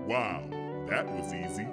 Wow, that was easy.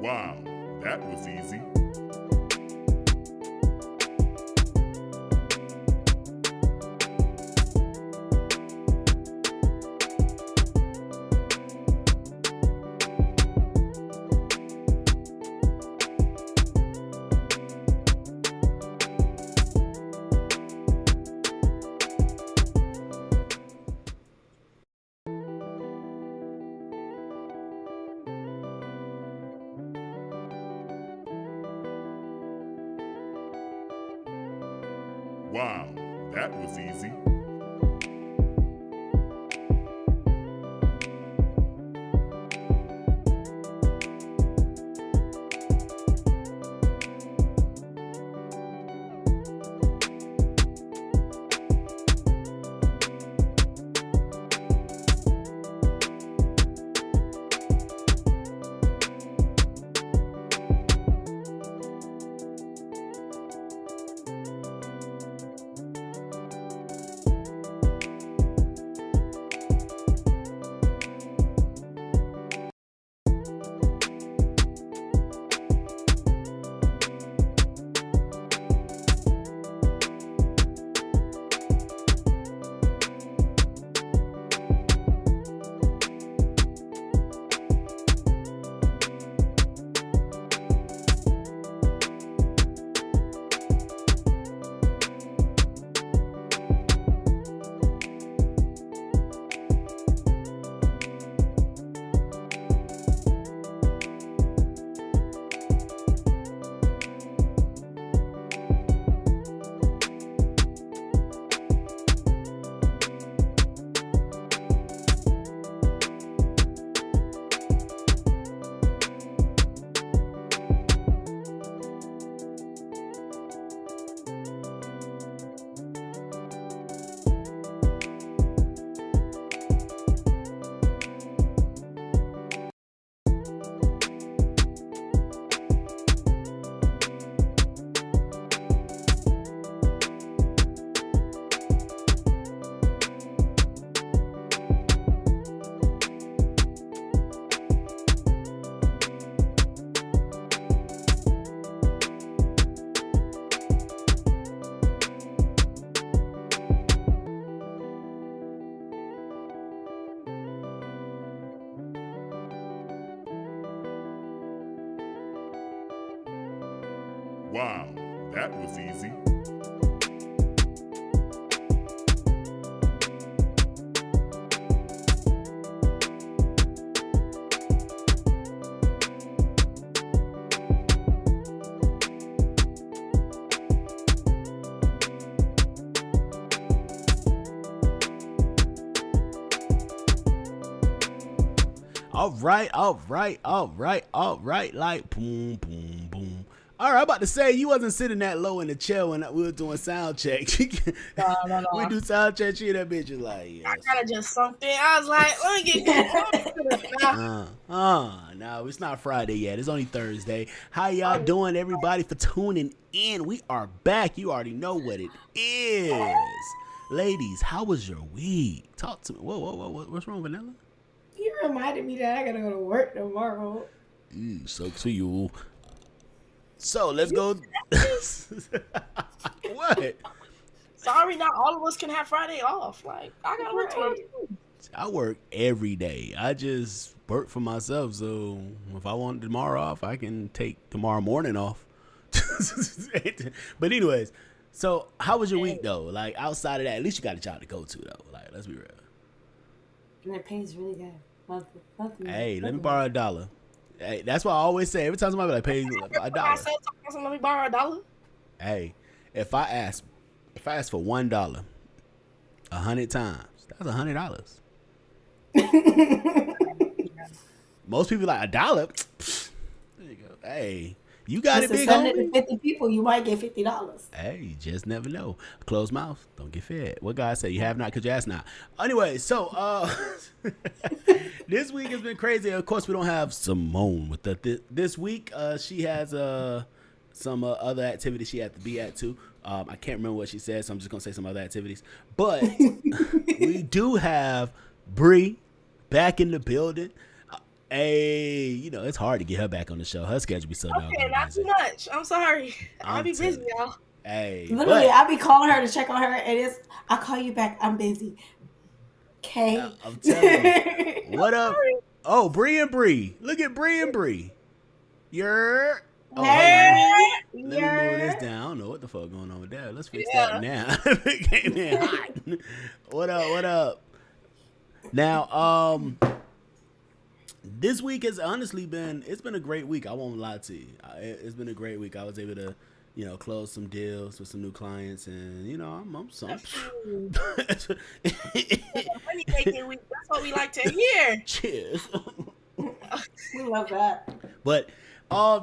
Wow, that was easy. Wow, that was easy. Wow, that was easy. All right. Like, boom, boom, boom. All right, I'm about to say, you wasn't sitting that low in the chair when we were doing sound check. No. We do sound check, she that bitch is like, yes. I kind of just sunk in. I was like, let me get No, it's not Friday yet. It's only Thursday. How y'all doing, everybody, for tuning in? We are back. You already know what it is. Ladies, how was your week? Talk to me. Whoa. What's wrong, Vanilla? You reminded me that I gotta go to work tomorrow. Sucks for you. So let's go. What? Sorry, not all of us can have Friday off. Like, I gotta work tomorrow. I work every day. I just work for myself. So if I want tomorrow off, I can take tomorrow morning off. But anyways, so how was your week though? Like outside of that, at least you got a job to go to though. Like, let's be real. And that pays really good. Nothing, Hey, let me borrow $1. Hey, that's what I always say. Every time somebody like pays I $1. said, let me borrow $1. Hey, if I ask for $1 100 times, that's $100. Most people like $1. There you go. Hey, you got it, big homie. 150 people, you might get $50. Hey, you just never know. Closed mouth, don't get fed. What God say? You have not because you ask not. Anyway, so this week has been crazy. Of course, we don't have Simone with us this week. She has some other activities she had to be at too. I can't remember what she said, so I'm just gonna say some other activities. But we do have Bree back in the building. Hey, you know, it's hard to get her back on the show. Her schedule be so doggone Okay, not too much. I'm sorry. I'll be busy, y'all. Hey, literally, I be calling her to check on her, and I'll call you back. I'm busy. Okay. I'm telling you. What up? Oh, Bree and Bree. Look at Bree and Bree. You're. Oh, Hey, let me move this down. I don't know what the fuck going on with that. Let's fix that now. It came in hot. What up? Now, this week has honestly been a great week. I won't lie to you. It's been a great week. I was able to, close some deals with some new clients, and I'm some. Money making week. That's what we like to hear. Cheers. we love that. But all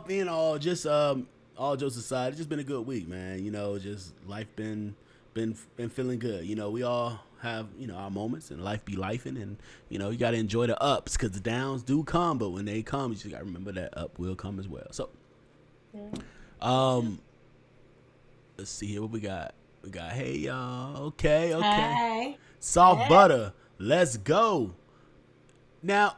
jokes aside, it's just been a good week, man. Just life been feeling good. We all have our moments, and life be lifing, and you got to enjoy the ups because the downs do come, but when they come, you just got to remember that up will come as well. So let's see here what we got. Hey y'all, okay, Hey. soft butter, let's go. Now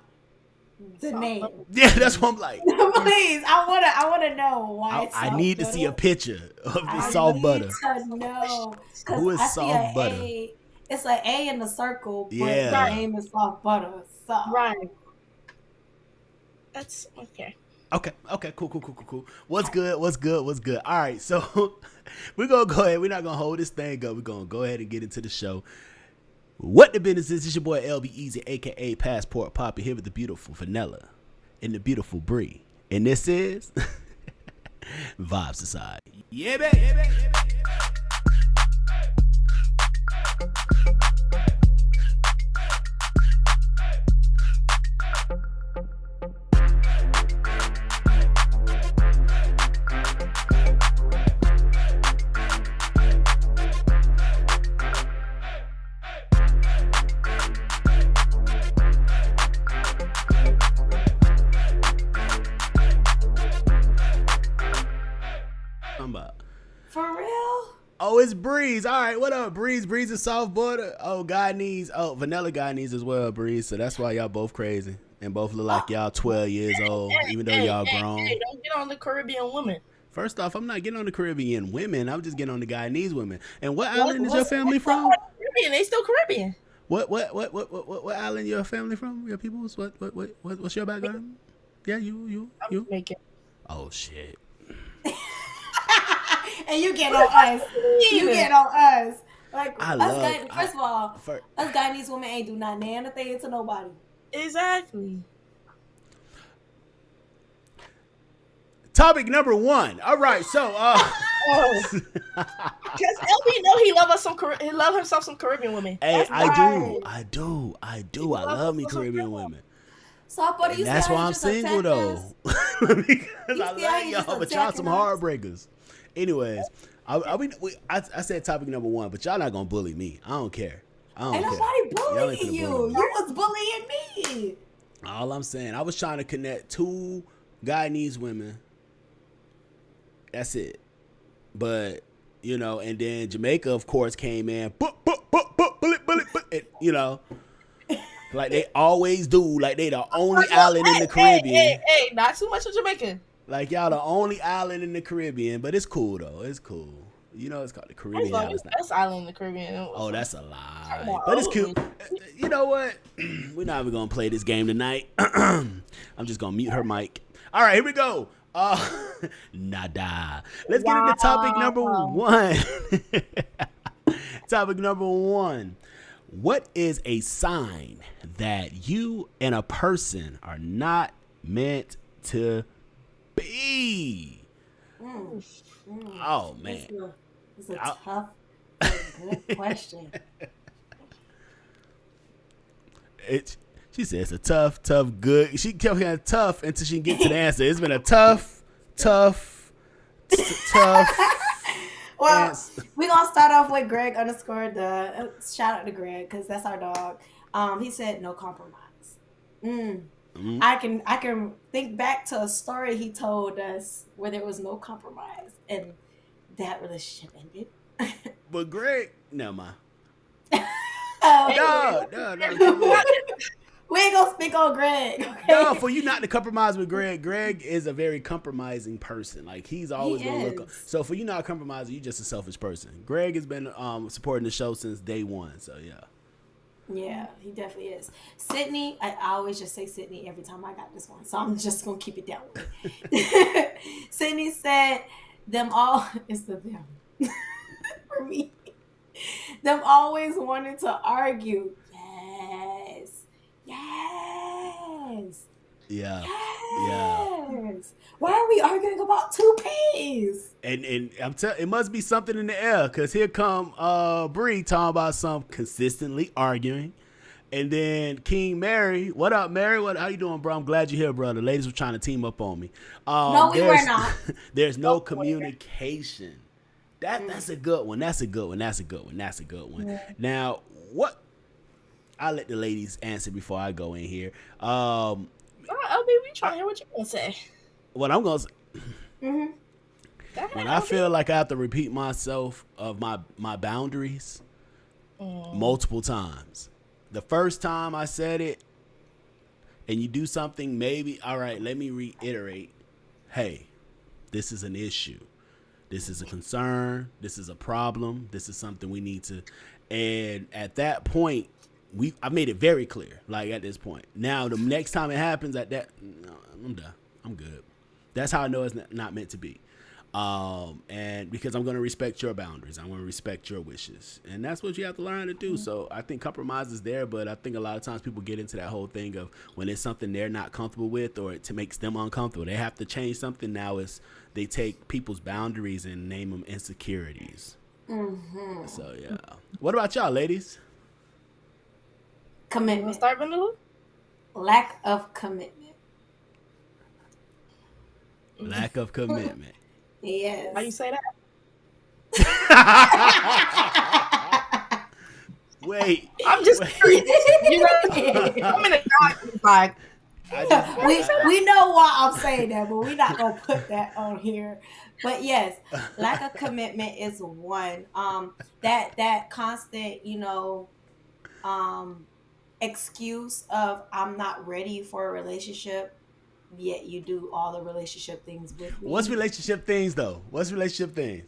The name. yeah, that's what I'm like. Please, I wanna know why. It's I need to see a picture of the soft butter. To know. Who is soft butter? It's an A in the circle, but Yeah. the name is soft butter. So. Right. That's okay. Okay, cool. What's good? All right, so we're going to go ahead. We're not going to hold this thing up. We're going to go ahead and get into the show. What the business is? It's your boy LB Easy, a.k.a. Passport Poppy, here with the beautiful Vanilla and the beautiful Bree. And this is Vibe Society. Yeah, baby. For real? Oh, it's Breeze. All right, what up, Breeze? Breeze is soft butter. Oh, Vanilla guy needs as well, Breeze. So that's why y'all both crazy and both look like y'all 12 years old, even though y'all grown. Hey, don't get on the Caribbean women. First off, I'm not getting on the Caribbean women. I'm just getting on the Guyanese women. And what island is your family from? Caribbean. They still Caribbean. What island your family from? Your peoples? What's your background? Yeah, you. Make it. Oh shit. and you get on us. You get on us. Like I us love. guys, first of all, For, us Guyanese women ain't do not nothing to nobody. Exactly. topic number 1. All right, so Oh. Because LB know he love himself some Caribbean women. hey, That's I right. do. I love me Caribbean women. So I thought And that's why I'm single though. Because You I see how love you y'all, just but y'all some attacking us? heartbreakers. Anyways, I said topic number 1, but y'all not gonna bully me. I don't care. I Ain't don't care. nobody Y'all ain't bullying finna you. bully me. You was bullying me. All I'm saying, I was trying to connect 2 Guyanese women. That's it. But you know, and then Jamaica, of course, came in. Bullet, like they always do. Like they the only island in the Caribbean. Hey, not too much of Jamaican. Like y'all the only island in the Caribbean, but it's cool though. It's cool. You know, it's called the Caribbean It's the Islands. best island in the Caribbean. Oh, that's a lie. But it's cute. You know what? We're not even gonna play this game tonight. I'm just gonna mute her mic. All right, here we go. Nada. Let's get into topic number 1. Topic number 1. What is a sign that you and a person are not meant to be? Oh man, It's a tough, good question. She says a tough, good. She kept saying tough until she can get to the answer. It's been a tough. Well, we're going to start off with Greg _ shout out to Greg because that's our dog. He said no compromise. I can think back to a story he told us where there was no compromise and that relationship ended. But Greg, never mind. No. No. We ain't gonna speak on Greg. Okay? No, for you not to compromise with Greg, Greg is a very compromising person. Like he's always gonna look. So for you not compromising, you're just a selfish person. Greg has been supporting the show since day 1. So yeah. Yeah, he definitely is. Sydney, I always just say Sydney every time I got this one, so I'm just gonna keep it that way. Sydney said, "Them all is the them for me. Them always wanted to argue. Yes. Yeah. Yes. Why are we arguing about toupees? And I'm telling, it must be something in the air because here come Bree talking about some consistently arguing, and then King Mary. What up, Mary? How you doing, bro? I'm glad you're here, bro. The ladies were trying to team up on me. No, we were not. There's no communication. That's a good one. That's a good one. Yeah. Now, what? I'll let the ladies answer before I go in here. LB, we trying to hear what you gonna say. What I'm gonna say. When I feel like I have to repeat myself of my boundaries multiple times. The first time I said it, and you do something, maybe, all right, let me reiterate. Hey, this is an issue. This is a concern. This is a problem. This is something we need to. And at that point, I made it very clear. Like at this point, now the next time it happens, no, I'm done. I'm good. That's how I know it's not meant to be. And because I'm going to respect your boundaries, I'm going to respect your wishes, and that's what you have to learn to do. So I think compromise is there, but I think a lot of times people get into that whole thing of when it's something they're not comfortable with or it makes them uncomfortable, they have to change something. Now they take people's boundaries and name them insecurities. So yeah. What about y'all, ladies? Commitment. Start vanilla? Lack of commitment. Lack of commitment. Yes. How you say that? Wait. I'm just curious. You know, I'm in a dark like. We know why I'm saying that, but we're not gonna put that on here. But yes, lack of commitment is one. That constant, excuse of I'm not ready for a relationship, yet you do all the relationship things with me. What's relationship things though? LB,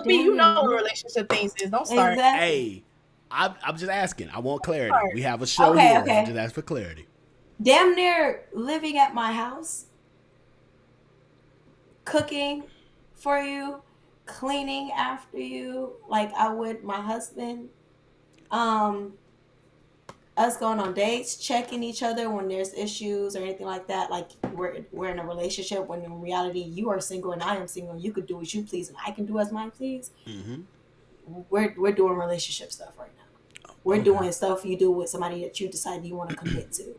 you know what relationship things is. Don't start. Exactly. Hey, I'm just asking. I want clarity. We have a show here. Okay. I'm just asking for clarity. Damn near living at my house, cooking for you, cleaning after you, like I would my husband. Um, us going on dates, checking each other when there's issues or anything like that. Like we're in a relationship when in reality you are single and I am single. You could do as you please and I can do as mine please. Mm-hmm. We're doing relationship stuff right now. We're doing stuff you do with somebody that you decide you want to commit to,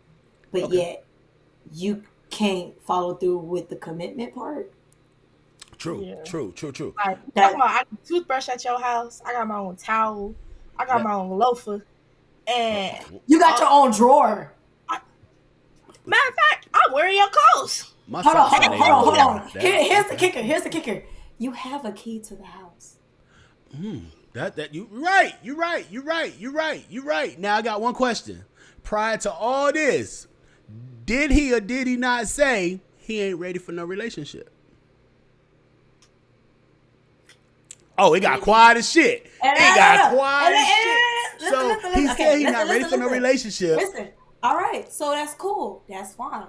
but yet you can't follow through with the commitment part. True. Yeah. True. Like, I got a toothbrush at your house. I got my own towel. I got my own loafer. And you got your own drawer. Matter of fact, I'm wearing your clothes. Hold on. Here's the kicker. You have a key to the house. That you're right. Now I got one question. Prior to all this, did he or did he not say he ain't ready for no relationship? Oh, it got quiet as shit. So he said he's not ready for no relationship. Listen, all right, so that's cool. That's fine.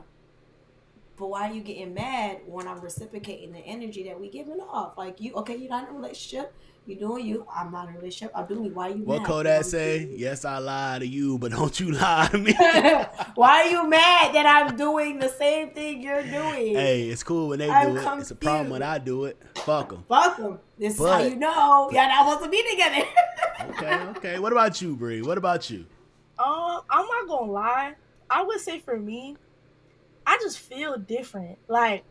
But why are you getting mad when I'm reciprocating the energy that we giving off? Like you're not in a relationship. You doing you. I'm not in a relationship. I'm doing me. Why are you what mad? Kodak say? Yes, I lie to you, but don't you lie to me. Why are you mad that I'm doing the same thing you're doing? Hey, it's cool when they do it. It's a problem when I do it. Fuck them. This is how you know y'all not supposed to be together. Okay. What about you, Bree? What about you? I'm not gonna lie. I would say for me, I just feel different. Like,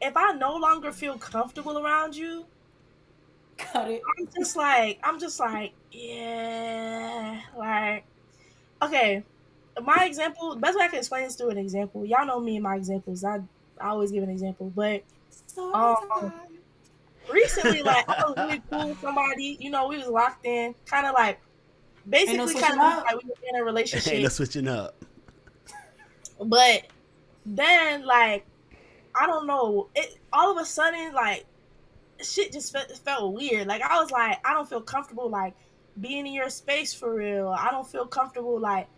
if I no longer feel comfortable around you, Cut it. I'm just like, yeah, like, okay. My example, the best way I can explain this through an example. Y'all know me and my examples. I always give an example, but recently, like, I was really cool with somebody. You know, we was locked in, kind of like, basically, kind of like we were in a relationship. Ain't no switching up. But then, like, I don't know, it all of a sudden, like, shit just felt weird. Like, I was like, I don't feel comfortable, like, being in your space for real. I don't feel comfortable, like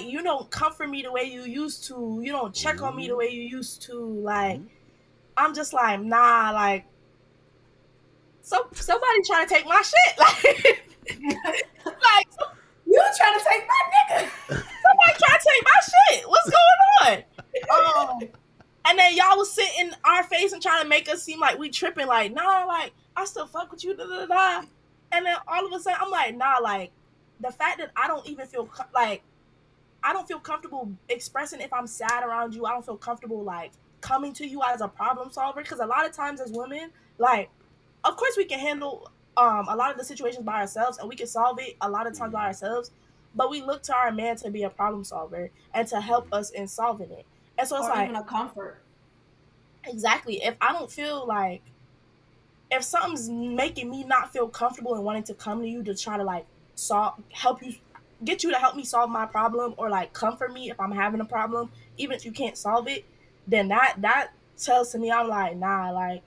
you don't comfort me the way you used to. You don't check on me the way you used to. Like, I'm just like, nah, like, somebody trying to take my shit. Like, you trying to take my nigga. Somebody trying to take my shit. What's going on? And then y'all was sitting in our face and trying to make us seem like we tripping. Like, nah, like, I still fuck with you, da-da-da-da. And then all of a sudden, I'm like, nah, like, the fact that I don't even feel, like, I don't feel comfortable expressing if I'm sad around you. I don't feel comfortable, like, coming to you as a problem solver. Because a lot of times as women, like, of course we can handle a lot of the situations by ourselves and we can solve it a lot of times by ourselves. But we look to our man to be a problem solver and to help us in solving it. And so it's like even a comfort. Exactly. If I don't feel like, if something's making me not feel comfortable and wanting to come to you to try to like get you to help me solve my problem or like comfort me if I'm having a problem, even if you can't solve it, then that tells to me I'm like, nah, like,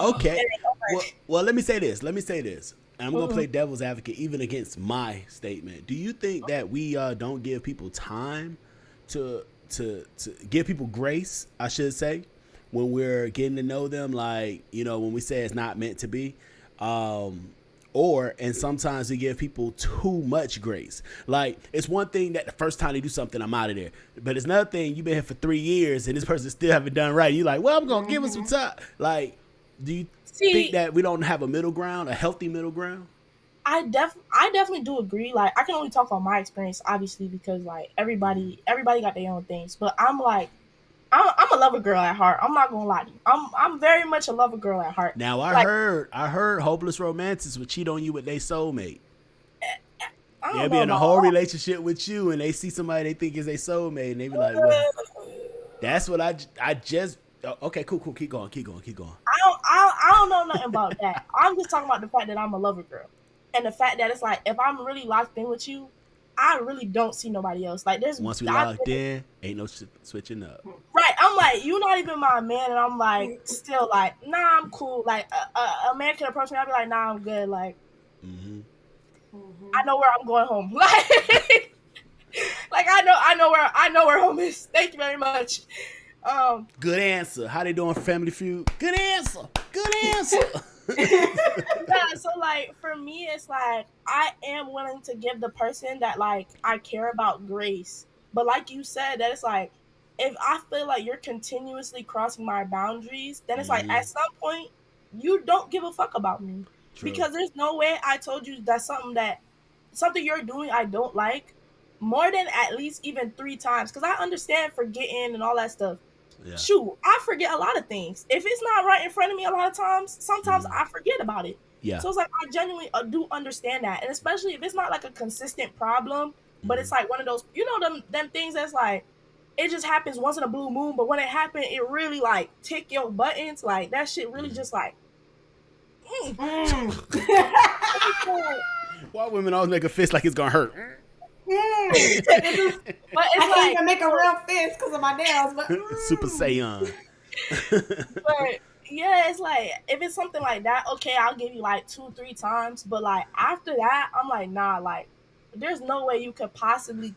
okay. Well, let me say this. And I'm going to play devil's advocate even against my statement. Do you think that we don't give people time to give people grace, I should say, when we're getting to know them, like, you know, when we say it's not meant to be, and sometimes we give people too much grace. Like, it's one thing that the first time they do something, I'm out of there. But it's another thing, you've been here for 3 years and this person still haven't done right. You're like, well, I'm going to give them some time. Like, do you think that we don't have a middle ground, a healthy middle ground? I definitely do agree. Like, I can only talk on my experience, obviously, because like everybody got their own things. But I'm like, I'm a lover girl at heart. I'm not gonna lie to you. I'm very much a lover girl at heart. Now I heard hopeless romantics would cheat on you with their soulmate. They'll be in a whole relationship with you, and they see somebody they think is their soulmate, and they be like, "Well, that's what I just." Okay, cool. Keep going. I don't know nothing about that. I'm just talking about the fact that I'm a lover girl, and the fact that it's like if I'm really locked in with you, I really don't see nobody else. Like, there's once we locked in, ain't no switching up. Right, I'm like, you're not even my man, and I'm like, still like, nah, I'm cool. Like, a man can approach me, I'll be like, nah, I'm good. Like, I know where I'm going home. Like I know where home is. Thank you very much. Good answer. How they doing for Family Feud? Good answer. Good answer. Yeah, so like for me, it's like I am willing to give the person that like I care about grace, but like you said, that it's like if I feel like you're continuously crossing my boundaries, then it's like at some point you don't give a fuck about me. True. Because there's no way I told you that's something you're doing I don't like more than at least even 3 times, because I understand forgetting and all that stuff. Yeah. Shoot, I forget a lot of things. If it's not right in front of me a lot of times, sometimes I forget about it. Yeah. So it's like I genuinely do understand that, and especially if it's not like a consistent problem, but it's like one of those, you know, them things that's like it just happens once in a blue moon, but when it happened, it really like tick your buttons. Like that shit really just like. Why women always make a fist like it's gonna hurt? But it's I can't even make a real fist because of my nails. But Super Saiyan. But yeah, it's like if it's something like that, okay, I'll give you like 2-3 times. But like after that, I'm like, nah, like there's no way you could possibly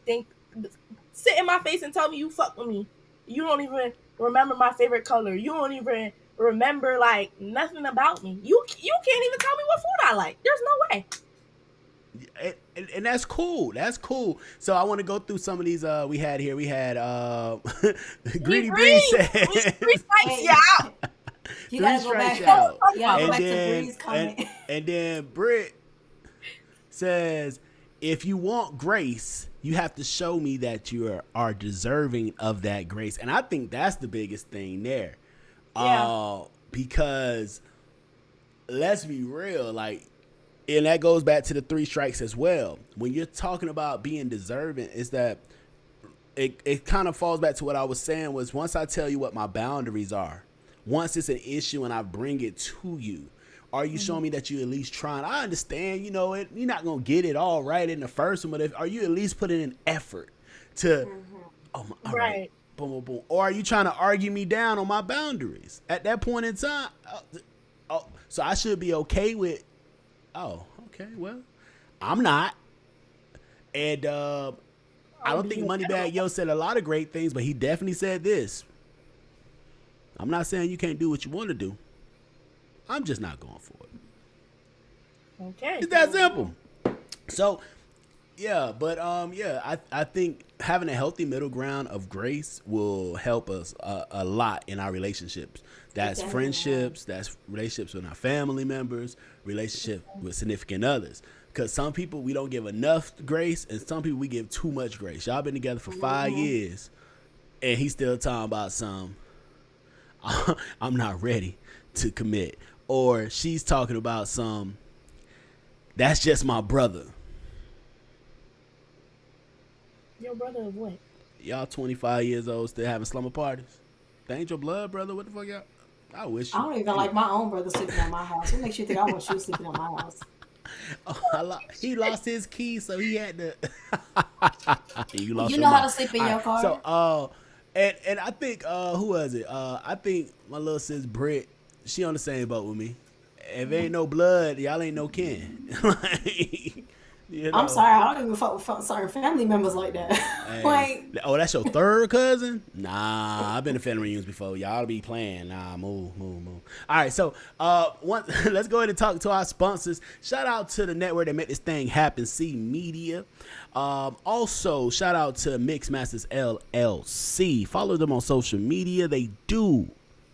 sit in my face and tell me you fuck with me. You don't even remember my favorite color. You don't even remember like nothing about me. You can't even tell me what food I like. There's no way. And that's cool. That's cool. So I want to go through some of these we had here. We had Greedy Breeze said Three strikes, yeah. You gotta go back. Out. Yeah, go and back to then Breeze comment. and then Britt says, if you want grace, you have to show me that you are deserving of that grace. And I think that's the biggest thing there. Yeah. Because let's be real, like, and that goes back to the 3 strikes as well. When you're talking about being deserving, is that it kind of falls back to what I was saying was once I tell you what my boundaries are, once it's an issue and I bring it to you, are you showing me that you at least trying? I understand, you know, you're not going to get it all right in the first one, but are you at least putting in effort to, all right, boom, boom, boom. Or are you trying to argue me down on my boundaries at that point in time? So I should be okay with, okay, well, I'm not. And I don't think Moneybag Yo said a lot of great things, but he definitely said this. I'm not saying you can't do what you want to do. I'm just not going for it. Okay. It's that simple. So, yeah, but I think having a healthy middle ground of grace will help us a lot in our relationships. That's friendships, that's relationships with our family members, relationship with significant others. Because some people we don't give enough grace, and some people we give too much grace. Y'all been together for 5 years, and he's still talking about some, I'm not ready to commit. Or she's talking about some, that's just my brother. Your brother of what? Y'all 25 years old still having slumber parties? That ain't your blood brother? What the fuck y'all? I wish. I don't even like my own brother sleeping at my house. What makes you think I want you sleeping at my house? He lost his key, so he had to. You know how to sleep in your car. So, and I think who was it? I think my little sis Britt. She on the same boat with me. If ain't no blood, y'all ain't no kin. Like, you know. I'm sorry, I don't even fuck with certain family members like that. Hey. Like, oh, that's your third cousin? Nah, I've been to family reunions before. Y'all be playing. Nah, move. All right, so let's go ahead and talk to our sponsors. Shout out to the network that made this thing happen, C Media. Also, shout out to Mixmasters LLC. Follow them on social media. They do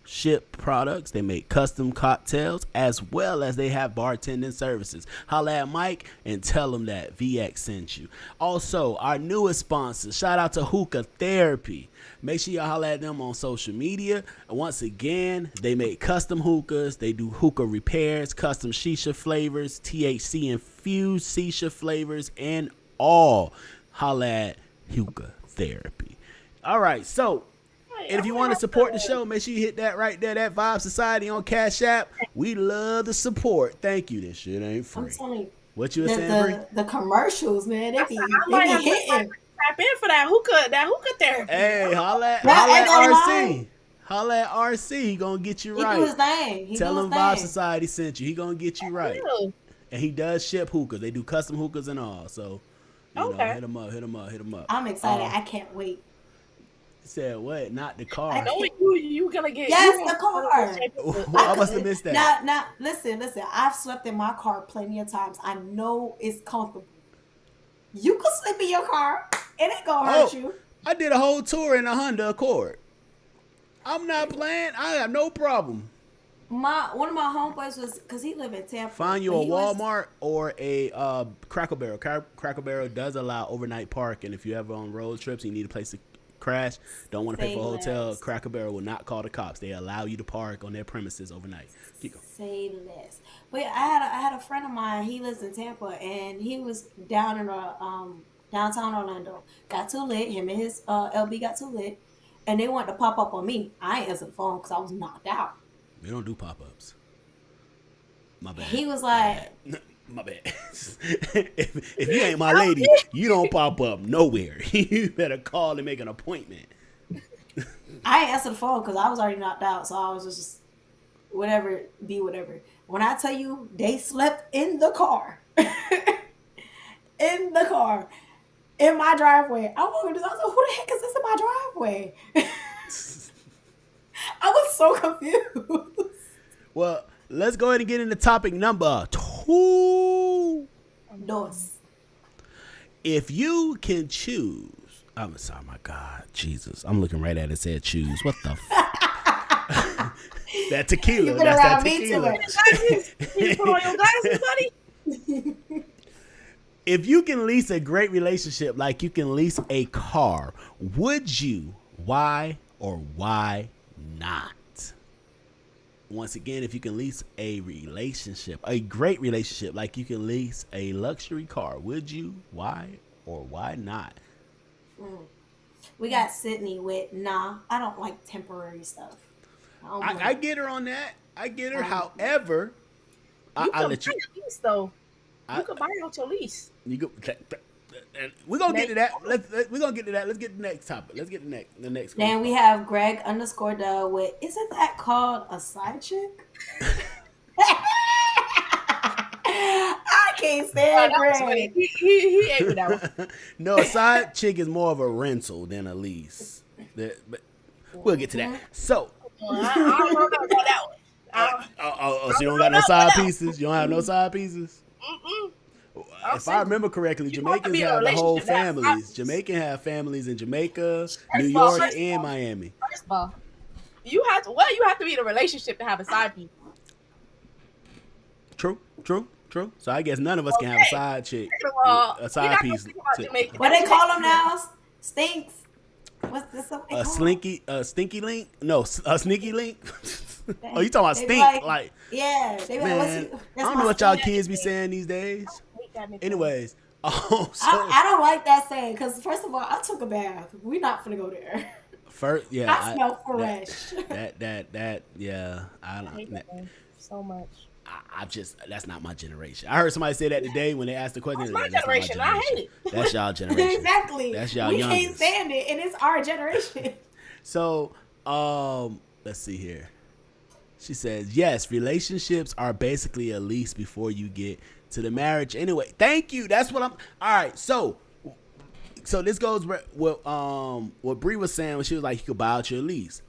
ship products. They make custom cocktails, as well as they have bartending services. Holla at Mike and tell him that VX sent you. Also, our newest sponsor, shout out to Hookah Therapy. Make sure y'all holla at them on social media. Once again, they make custom hookahs. They do hookah repairs, custom shisha flavors, THC infused shisha flavors, and all. Holla at Hookah Therapy. All right, so and if you want to support the show, make sure you hit that right there, that Vibe Society on Cash App. We love the support. Thank you. This shit ain't free. I'm telling you, what you were saying, Bree? The commercials, man, they be hitting. Tap in for that hookah therapy. Hey, holla at RC. Holla at RC. He gonna get you right. He do his thing. Tell him Vibe Society sent you. He gonna get you right. And he does ship hookahs. They do custom hookahs and all. So, you know, hit him up. I'm excited. I can't wait. Said what? Not the I car. No, can't- you gonna get Yes, you the gonna car. get I must have missed that. Now, listen. I've slept in my car plenty of times. I know it's comfortable. You can sleep in your car. It ain't gonna hurt you. I did a whole tour in a Honda Accord. I'm not playing. I have no problem. One of my homeboys was because he lived in Tampa. Find you but a he was- Walmart or a Cracker Barrel. Cracker Barrel does allow overnight parking. If you ever on road trips and you need a place to crash, don't want to pay for a Say hotel, less. Cracker Barrel will not call the cops. They allow you to park on their premises overnight. Keep going. Say less. But yeah, I had a friend of mine. He lives in Tampa, and he was down in downtown Orlando. Got too lit. Him and his LB got too lit, and they wanted to pop up on me. I ain't answered the phone because I was knocked out. We don't do pop-ups. My bad. He was like, My bad. if you ain't my lady, you don't pop up nowhere. You better call and make an appointment. I ain't answered the phone because I was already knocked out. So I was just whatever, be whatever. When I tell you they slept in the car, in the car, in my driveway. I was like, who the heck is this in my driveway? I was so confused. Well, let's go ahead and get into topic number 2. Dos. If you can choose, I'm sorry, my God, Jesus, I'm looking right at it. Said choose. What the? That tequila. You been That's that around me too tequila. much. You put on your glasses, buddy. If you can lease a great relationship like you can lease a car, would you? Why or why not? Once again, if you can lease a relationship, a great relationship like you can lease a luxury car, would you? Why or why not? We got Sydney with, nah, I don't like temporary stuff. I get her on that. I get her. However, You I'll can let buy you. your lease though. I- You can buy out your lease. You go. We're gonna get to that. We're gonna get to that. Let's get to the next topic. Let's get to the next one. Then we have Greg _ with, isn't that called a side chick? I can't stand That was funny. Greg. He ate with that one. No, a side chick is more of a rental than a lease. But we'll get to that. So, I don't know about that one. so you don't got no side pieces? You don't have no side pieces? Mm-mm. If I remember correctly, You want to Jamaicans be in a have the whole relationship that has families. side Jamaican have families in Jamaica, New of all, York, first of and all. Miami. First of all, you have to be in a relationship to have a side piece. True. So I guess none of us can have a side chick, First of all, a side piece. What they call them now? Stinks. What's this? What they A call stinky link? No, a sneaky link. Oh, you talking about They be stink? like, Like, Yeah. They be like, man, I don't know what y'all kids be saying these days. Anyways, so I don't like that saying because first of all, I took a bath. We not finna go there. first, yeah, I smell fresh. That, yeah, I I hate don't. that one so much. I just that's not my generation. I heard somebody say that today when they asked the question. That's my That's not generation. I hate it. That's y'all generation. Exactly. That's y'all we can't youngest. stand it, and it's our generation. So, let's see here. She says, yes, relationships are basically a lease before you get to the marriage. Anyway, thank you. That's what I'm. All right. So this goes with what Bree was saying when she was like, you could buy out your lease.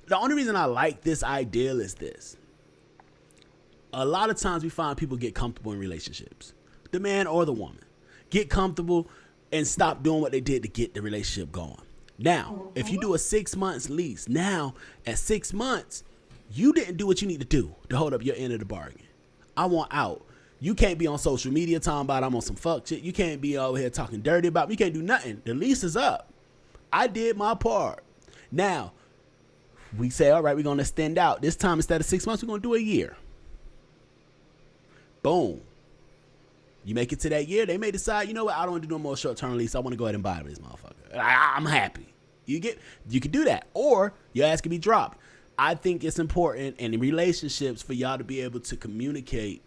The only reason I like this ideal is this. A lot of times we find people get comfortable in relationships, the man or the woman, get comfortable and stop doing what they did to get the relationship going. Now, if you do a 6 months lease, now at 6 months, you didn't do what you need to do to hold up your end of the bargain. I want out. You can't be on social media talking about I'm on some fuck shit. You can't be over here talking dirty about me. You can't do nothing. The lease is up. I did my part. Now, we say, all right, we're going to extend out. This time, instead of 6 months, we're going to do a year. Boom. You make it to that year, they may decide, you know what, I don't want to do no more short-term lease. I want to go ahead and buy this motherfucker. I'm happy. You can do that. Or your ass can be dropped. I think it's important in relationships for y'all to be able to communicate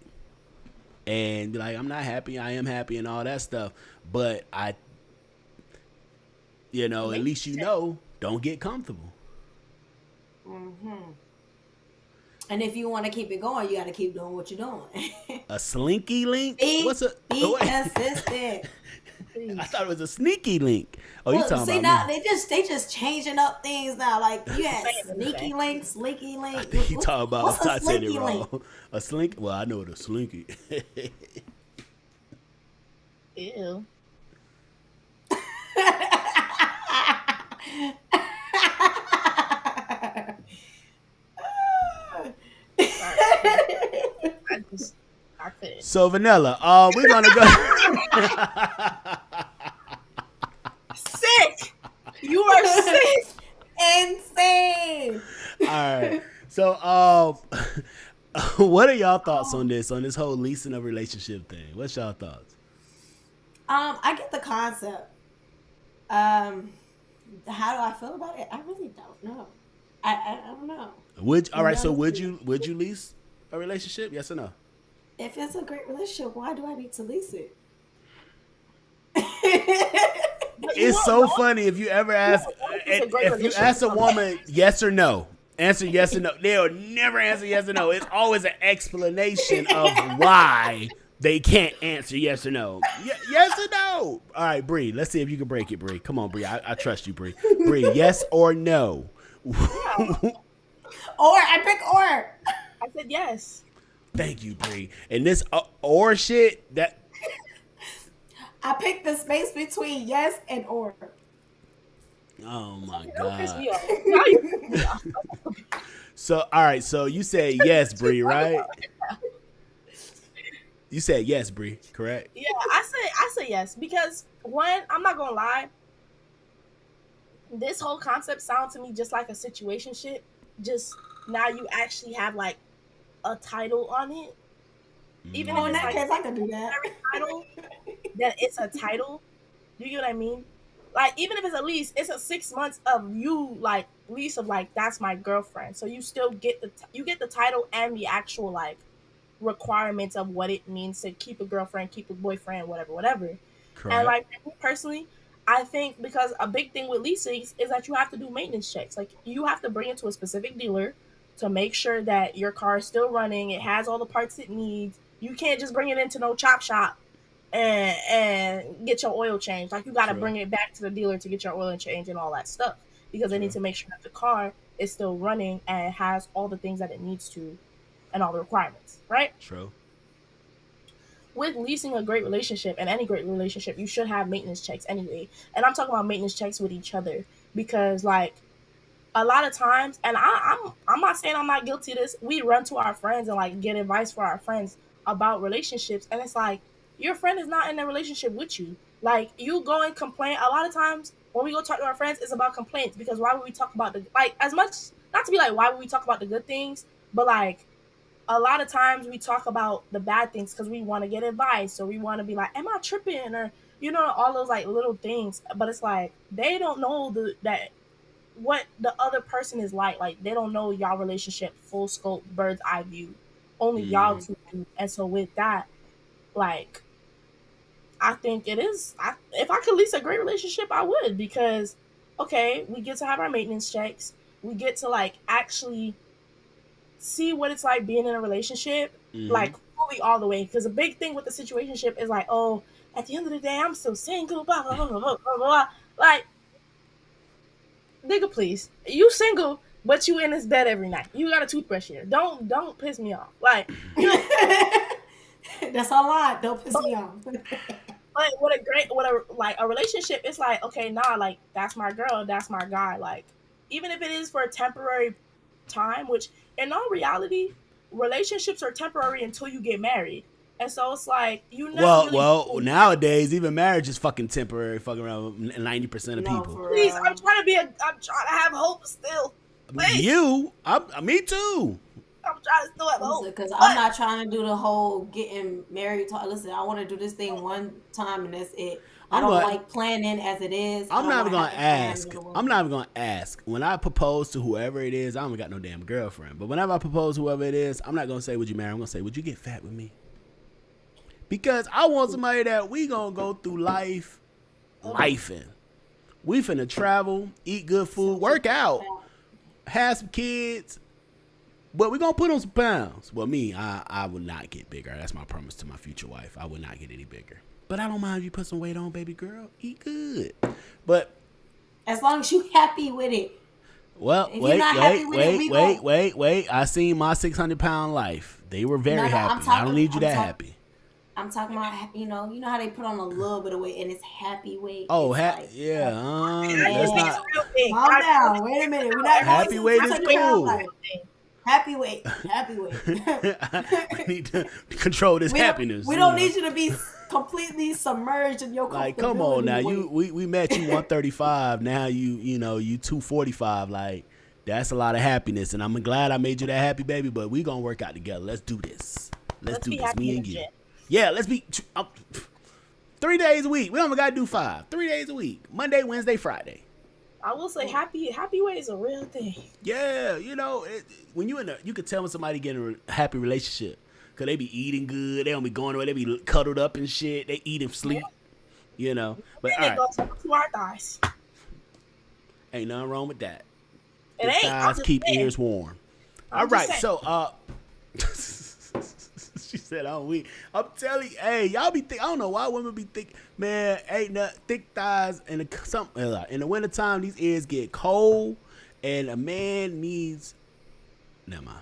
and be like, I'm not happy, I am happy, and all that stuff. But at least you know, don't get comfortable. And if you want to keep it going, you got to keep doing what you're doing. A slinky link? Be What's a consistent. Please. I thought it was a sneaky link. Oh, you talking see, about now me? they just changing up things now. Like you had Saying sneaky anything. link, slinky link. I think you talking about. What's a I said it slinky wrong. link? A slink. Well, I know what a slinky. Ew. I couldn't. So Vanilla, we're gonna go. Sick. You are sick. Insane. All right. So, what are y'all thoughts on this whole leasing a relationship thing? What's y'all thoughts? I get the concept. How do I feel about it? I really don't know. I don't know. Would you lease a relationship? Yes or no? If it's a great relationship, why do I need to lease it? It's so funny if you ever ask if you ask a woman yes or no, answer yes or no. They'll never answer yes or no. It's always an explanation of why they can't answer yes or no. Yes or no. All right, Bree. Let's see if you can break it, Bree. Come on, Bree. I trust you, Bree. Bree, yes or no? Or I pick or. I said yes. Thank you, Bree. And this or shit that. I picked the space between yes and or. Oh my Don't piss god. me off. Now you piss me off. So all right. So you said yes, Bree, right? You said yes, Bree. Correct. Yeah, I say yes because one, I'm not gonna lie. This whole concept sounds to me just like a situationship. Just now you actually have like a title on it. Even Oh, if in it's that like case, I can do that. every title, that it's a title. Do you get what I mean? Like even if it's a lease, it's a 6 months of you like lease of like that's my girlfriend. So you still get the title and the actual like requirements of what it means to keep a girlfriend, keep a boyfriend, whatever. Correct. And like me personally, I think because a big thing with leasing is that you have to do maintenance checks. Like you have to bring it to a specific dealer to make sure that your car is still running. It has all the parts it needs. You can't just bring it into no chop shop and get your oil changed. Like you got to True. bring it back to the dealer to get your oil change and all that stuff because they True. need to make sure that the car is still running and has all the things that it needs to and all the requirements, right? True. With leasing a great relationship and any great relationship, you should have maintenance checks anyway. And I'm talking about maintenance checks with each other because like a lot of times, and I'm not saying I'm not guilty of this, we run to our friends and like get advice for our friends about relationships, and it's like your friend is not in a relationship with you. Like you go and complain. A lot of times when we go talk to our friends, it's about complaints because why would we talk about the like as much not to be like why would we talk about the good things, but like a lot of times we talk about the bad things because we want to get advice or we want to be like, am I tripping? Or, you know, all those like little things. But it's like, they don't know that what the other person is like. Like, they don't know y'all relationship full scope, bird's eye view. Only y'all two do. And so with that, like, I think it is, if I could lease a great relationship, I would because, okay, we get to have our maintenance checks. We get to like actually see what it's like being in a relationship, like fully all the way. Because a big thing with the situationship is like, oh, at the end of the day, I'm still single, blah, blah, blah, blah, blah, blah, blah. Like, nigga, please. You single, but you in his bed every night. You got a toothbrush here. Don't piss me off. Like, that's all I. Don't piss me off. But a relationship, it's like, okay, nah, like, that's my girl, that's my guy. Like, even if it is for a temporary time, which in all reality, relationships are temporary until you get married. And so it's like, you never nowadays, even marriage is fucking temporary, fucking around 90% of people. Please, I'm trying to have hope still. Please. Me too. I'm trying to still have hope. Because I'm not trying to do the whole getting married talk. Listen, I want to do this thing one time and that's it. I don't like planning as it is. I'm not even gonna ask. When I propose to whoever it is, I don't got no damn girlfriend. But whenever I propose to whoever it is, I'm not gonna say, would you marry? I'm gonna say, would you get fat with me? Because I want somebody that we gonna go through life in. We finna travel, eat good food, work out, have some kids, but we're gonna put on some pounds. Well, me, I will not get bigger. That's my promise to my future wife. I will not get any bigger. But I don't mind if you put some weight on, baby girl. Eat good. But as long as you happy with it. Well, wait. I seen my 600-pound life. They were very happy. I don't need you that happy. I'm talking about, you know how they put on a little bit of weight and it's happy weight. Oh, like, yeah. That's not. Calm down. Wait a minute. We're not happy weight is cool. Happy weight. We need to control this happiness. We don't need you to be completely submerged in your comfortability. Like, come on now. We met you 135. Now you 245. Like, that's a lot of happiness, and I'm glad I made you that happy, baby. But we gonna work out together. Let's do this. Let's do this. Me and you. Yeah, let's be 3 days a week. We don't even gotta do 5. 3 days a week. Monday, Wednesday, Friday. I will say happy weight is a real thing. Yeah, when you could tell when somebody getting a happy relationship, cause they be eating good, they don't be going away, they be cuddled up and shit, they eat and sleep, But and all right, go to our thighs. Ain't nothing wrong with that. It ain't. Thighs keep ears warm. All right, so she said, "Oh, I'm telling you, hey, y'all be think. I don't know why women be think, man, ain't nothing thick thighs in the wintertime. These ears get cold, and a man needs. Never mind.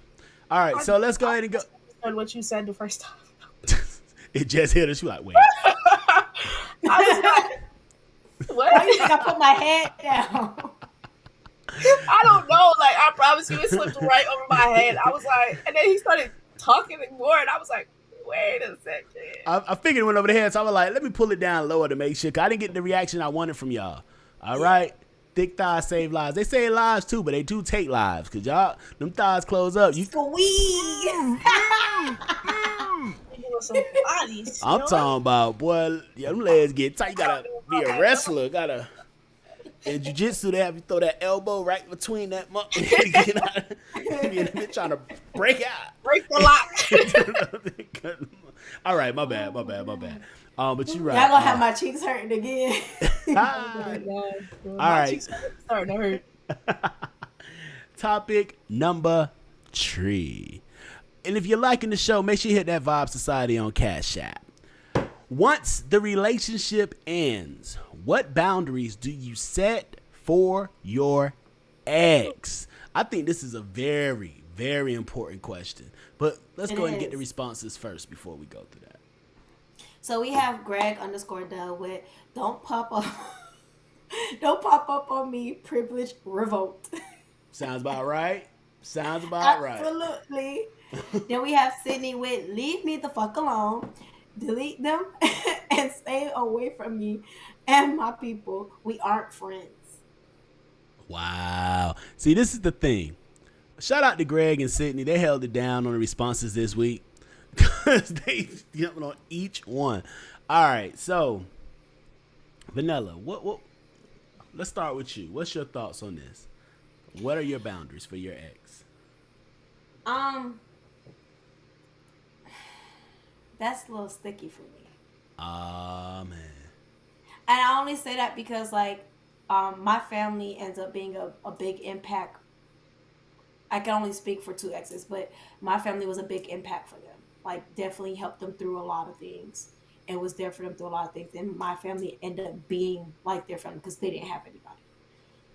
All right, so let's go ahead and go. Heard what you said the first time. It just hit her. She was like, wait. I was like, what? Why you think I put my head down? I don't know. Like, I promise you, it slipped right over my head. I was like, and then he started talking more, and I was like, wait a second. I figured it went over the head, so I was like, let me pull it down lower to make sure, because I didn't get the reaction I wanted from y'all. All right? Thick thighs save lives. They save lives too, but they do take lives, because y'all, them thighs close up. You squeeze. I'm talking about, boy, them legs get tight. You gotta be a wrestler. In jiu-jitsu, they have you throw that elbow right between that You're trying to break out. Break the lock. All right, my bad. But you're right. Y'all gonna have my cheeks hurting again. All right. Starting to hurt. Topic number 3. And if you're liking the show, make sure you hit that Vibe Society on Cash App. Once the relationship ends, what boundaries do you set for your ex? I think this is a very, very important question. But let's go ahead and get the responses first before we go through that. So we have Greg_Dell with don't pop up on me, privilege revolt. Sounds about right. Absolutely. Then we have Sydney with leave me the fuck alone. Delete them and stay away from me and my people. We aren't friends. Wow. See, this is the thing. Shout out to Greg and Sydney. They held it down on the responses this week because they jumped on each one. All right. So, Vanilla, what? Let's start with you. What's your thoughts on this? What are your boundaries for your ex? That's a little sticky for me. Man. And I only say that because, like, my family ends up being a big impact. I can only speak for 2 exes, but my family was a big impact for them. Like, definitely helped them through a lot of things and was there for them through a lot of things. And my family ended up being like their family because they didn't have anybody.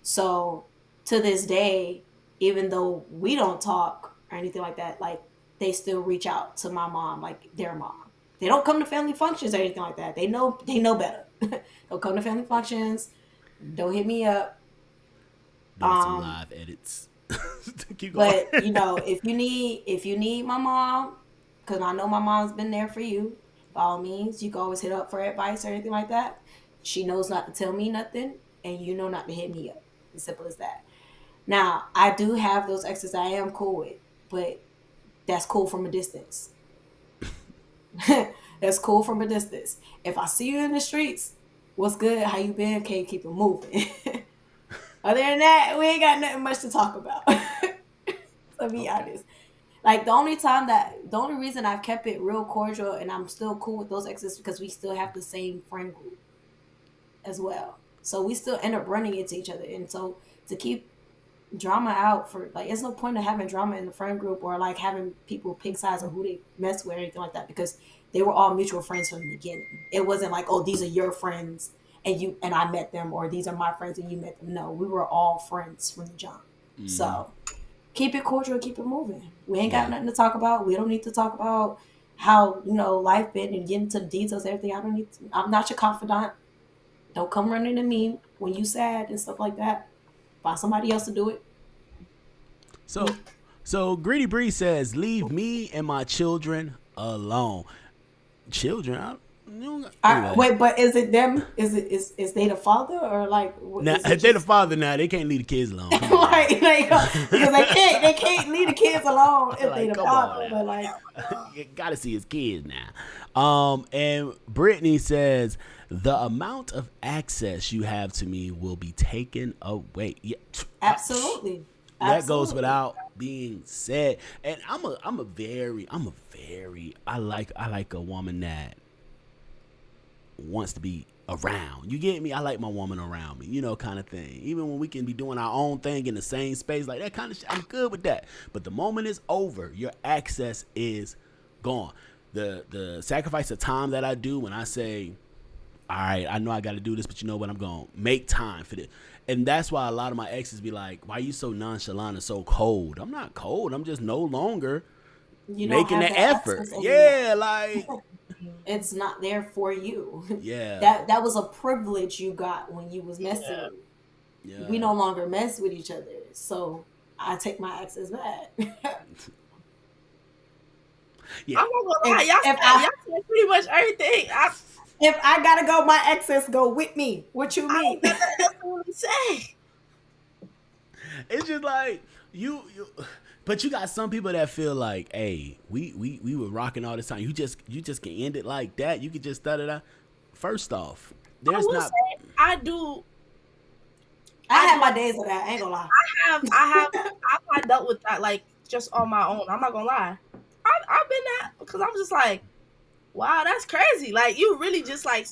So, to this day, even though we don't talk or anything like that, like, they still reach out to my mom, like their mom. They don't come to family functions or anything like that. They know better. Don't come to family functions. Don't hit me up. Some live edits. Keep going. But if you need my mom, because I know my mom's been there for you, by all means, you can always hit up for advice or anything like that. She knows not to tell me nothing, and you know not to hit me up. As simple as that. Now, I do have those exes I am cool with, but that's cool from a distance. That's cool from a distance. If I see you in the streets, what's good? How you been? Can't keep it moving. Other than that, we ain't got nothing much to talk about. To be honest. Like, the only reason I've kept it real cordial and I'm still cool with those exes because we still have the same friend group as well. So we still end up running into each other. And so to keep drama out for like. It's no point of having drama in the friend group or like having people pick sides of who they mess with or anything like that because they were all mutual friends from the beginning. It wasn't like, oh, these are your friends and I met them, or these are my friends and you met them. No, we were all friends from the jump. So keep it cordial, keep it moving. We ain't got nothing to talk about. We don't need to talk about how life been and get into the details, everything. I don't need to, I'm not your confidant. Don't come running to me when you sad and stuff like that. Find somebody else to do it. So Greedy Bree says, leave me and my children alone. Children? Anyway. Wait, but is it them? Is they the father or like? Now, if they the father now, they can't leave the kids alone. Like, because they can't leave the kids alone if they the father. But like, you gotta see his kids now. And Brittany says the amount of access you have to me will be taken away. Yeah, absolutely. That goes without being said. And I like a woman that wants to be around. You get me? I like my woman around me, kind of thing. Even when we can be doing our own thing in the same space, like that kind of shit, I'm good with that. But the moment it's over, your access is gone. The sacrifice of time that I do when I say, all right, I know I got to do this, but you know what? I'm going to make time for this. And that's why a lot of my exes be like, why are you so nonchalant and so cold? I'm not cold. I'm just no longer making the effort. Yeah, like... It's not there for you. Yeah. That was a privilege you got when you was messing. Yeah. We no longer mess with each other. So I take my access back. Yeah. I'm not gonna lie. Y'all said pretty much everything. If I gotta go, my access go with me. What you mean? That's what we say. It's just like you but you got some people that feel like, hey, we were rocking all this time. You just can end it like that. You could just start it out. First off, there's not. I do. I have my days of that. I ain't gonna lie. I've dealt with that like just on my own. I'm not gonna lie. I've been that because I'm just like, wow, that's crazy. Like you really just like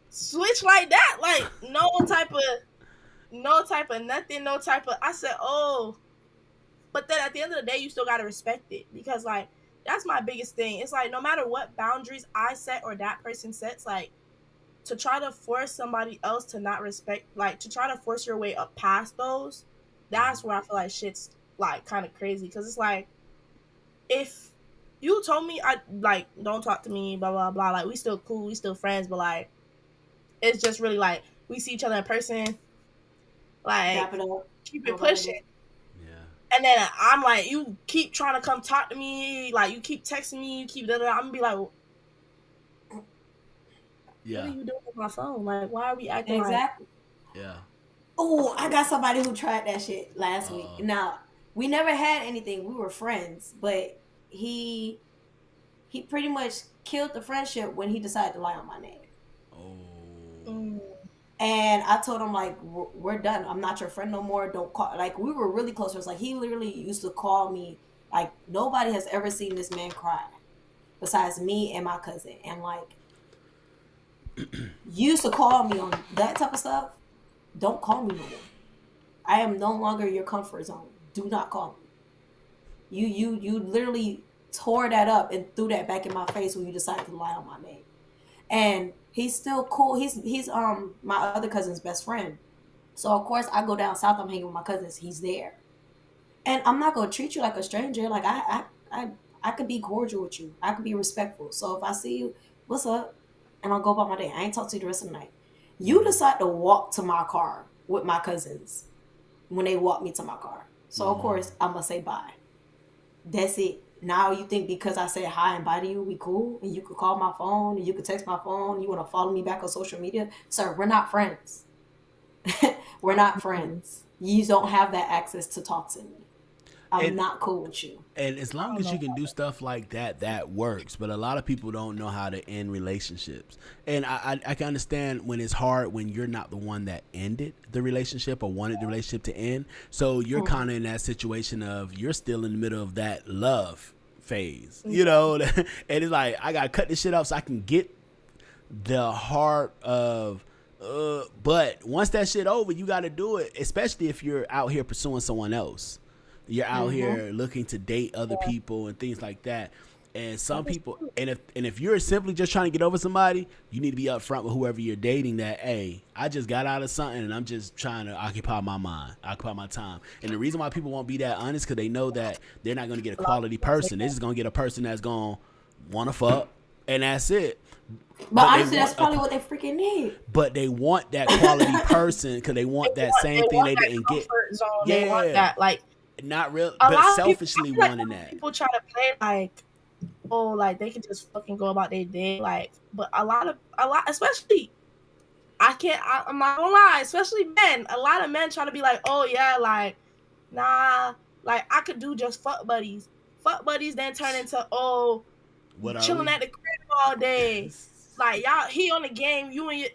switch like that. Like no type of nothing. No type of. I said, oh. But then at the end of the day, you still got to respect it because, like, that's my biggest thing. It's like no matter what boundaries I set or that person sets, like, to try to force somebody else to not respect, like, to try to force your way up past those, that's where I feel like shit's, like, kind of crazy. Because it's like, if you told me, don't talk to me, blah, blah, blah, like, we still cool, we still friends, but, like, it's just really, like, we see each other in person, like, keep it pushing. And then I'm like, you keep trying to come talk to me, like you keep texting me, you keep I'm gonna be like, yeah, what are you doing with my phone? Like, why are we acting exactly? Yeah. Oh, I got somebody who tried that shit last week. Now we never had anything. We were friends, but he pretty much killed the friendship when he decided to lie on my name. Oh. And I told him, like, we're done. I'm not your friend no more. Don't call. Like, we were really close friends. Like, he literally used to call me. Like, nobody has ever seen this man cry besides me and my cousin. And, like, used to call me on that type of stuff. Don't call me no more. I am no longer your comfort zone. Do not call me. You literally tore that up and threw that back in my face when you decided to lie on my name. And he's still cool. He's my other cousin's best friend. So of course I go down south. I'm hanging with my cousins. He's there, and I'm not gonna treat you like a stranger. Like I could be cordial with you. I could be respectful. So if I see you, what's up? And I'll go about my day. I ain't talk to you the rest of the night. You decide to walk to my car with my cousins when they walk me to my car. So of course I'm gonna say bye. That's it. Now you think because I said hi and bye to you, we cool? And you could call my phone and you could text my phone. You want to follow me back on social media? Sir, we're not friends. We're not friends. You don't have that access to talk to me. I'm not cool with you. And as long as you can do stuff like that, that works. But a lot of people don't know how to end relationships. And I can understand when it's hard when you're not the one that ended the relationship or wanted the relationship to end. So you're kind of in that situation of you're still in the middle of that love phase, and it's like, I got to cut this shit off so I can get the heart of But once that shit over, you got to do it, especially if you're out here pursuing someone else. You're out here looking to date other people and things like that. And some people, and if you're simply just trying to get over somebody, you need to be upfront with whoever you're dating that, hey, I just got out of something and I'm just trying to occupy my mind, occupy my time. And the reason why people won't be that honest, because they know that they're not going to get a quality person. They're just going to get a person that's going to want to fuck, and that's it. But honestly, that's probably what they freaking need. But they want that quality person because they want that same thing they didn't get. Zone. Yeah, they want that, like, not real, but selfishly wanting that. People try to play like, oh, like they can just fucking go about their day, like. But a lot, especially, I'm not gonna lie, especially men. A lot of men try to be like, oh yeah, like, nah, like I could do just fuck buddies. Fuck buddies then turn into chilling at the crib all day. Like y'all, he on the game, you in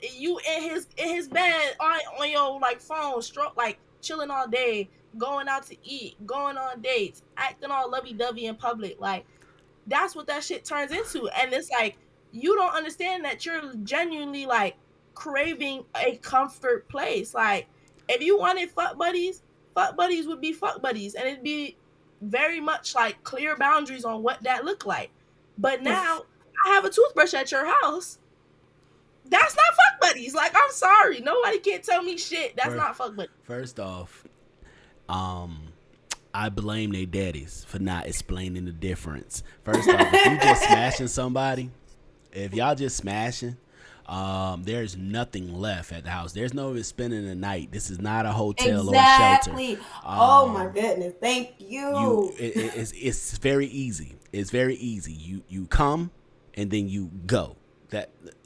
his bed on your like phone, stroke like chilling all day, going out to eat, going on dates, acting all lovey-dovey in public. Like that's what that shit turns into. And it's like you don't understand that you're genuinely like craving a comfort place. Like if you wanted fuck buddies would be fuck buddies, and it'd be very much like clear boundaries on what that looked like. But now I have a toothbrush at your house. That's not fuck buddies. Like, I'm sorry. Nobody can tell me shit. That's not fuck buddies. First off, I blame they daddies for not explaining the difference. First off, if you just smashing somebody, if y'all just smashing, there's nothing left at the house. There's no even spending the night. This is not a hotel or a shelter. Oh my goodness. Thank you. It's very easy. It's very easy. You come and then you go.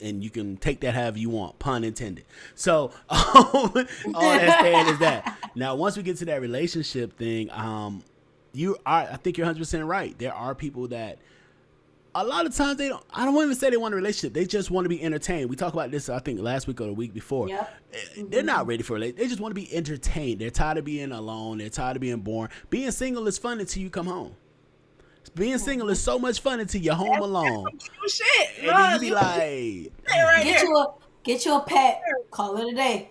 And you can take that however you want, pun intended. So all that's saying is that now once we get to that relationship thing, I think you're 100% right. There are people that a lot of times I don't even say they want a relationship. They just want to be entertained. We talked about this, I think, last week or the week before. Yep. They're not ready for it. They just want to be entertained. They're tired of being alone. They're tired of being bored. Being single is fun until you come home. Being single is so much fun until you're home alone. Shit. And then you be like, get you a pet. Call it a day.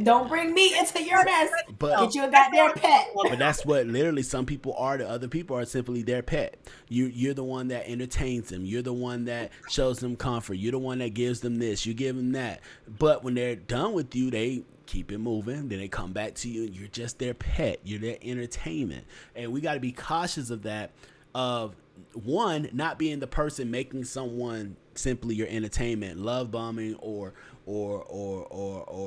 Don't bring me into your mess. Get you a goddamn pet. But that's what literally some people are to other people, are simply their pet. You're the one that entertains them. You're the one that shows them comfort. You're the one that gives them this. You give them that. But when they're done with you, they keep it moving. Then they come back to you and you're just their pet. You're their entertainment. And we got to be cautious of that. Of one, not being the person making someone simply your entertainment, love bombing or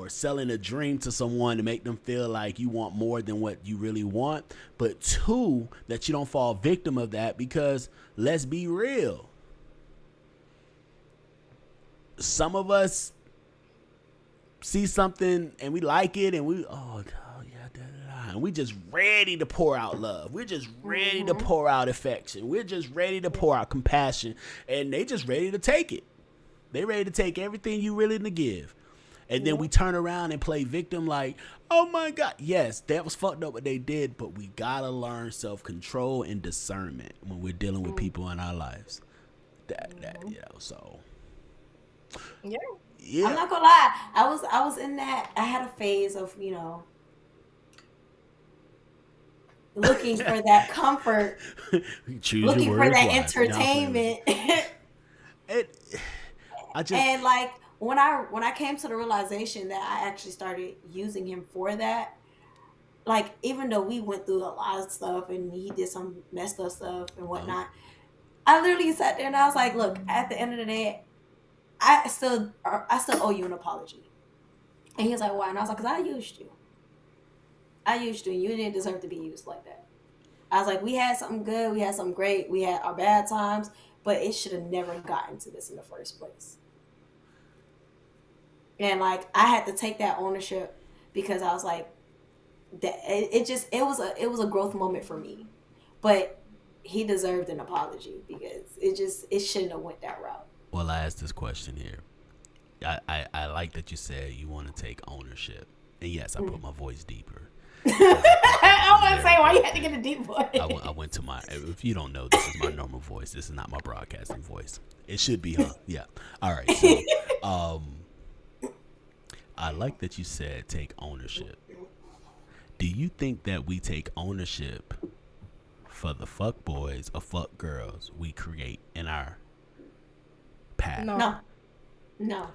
selling a dream to someone to make them feel like you want more than what you really want. But two, that you don't fall victim of that, because let's be real, some of us see something and we like it and and we just ready to pour out love. We're just ready to pour out affection. We're just ready to pour out compassion. And they just ready to take it. They ready to take everything you willing to give. And then we turn around and play victim like, oh my God. Yes, that was fucked up what they did, but we gotta learn self-control and discernment when we're dealing with people in our lives. So. Yeah. I'm not gonna lie. I was in that. I had a phase of, looking for that comfort, looking for that entertainment. And like when I came to the realization that I actually started using him for that, like even though we went through a lot of stuff and he did some messed up stuff and whatnot, I literally sat there and I was like, look, at the end of the day, I still owe you an apology. And he was like, why? And I was like, because I used you. And you didn't deserve to be used like that. I was like, we had something good, we had something great, we had our bad times, but it should have never gotten to this in the first place. And like I had to take that ownership because I was like, that it was a growth moment for me. But he deserved an apology because it shouldn't have went that route. Well, I asked this question here. I like that you said you want to take ownership. And yes, I put my voice deeper. I was going to say, why you had to get a deep voice? I went to if you don't know, this is my normal voice. This is not my broadcasting voice. It should be, huh? Yeah. All right. So, like that you said take ownership. Do you think that we take ownership for the fuck boys or fuck girls we create in our path? No.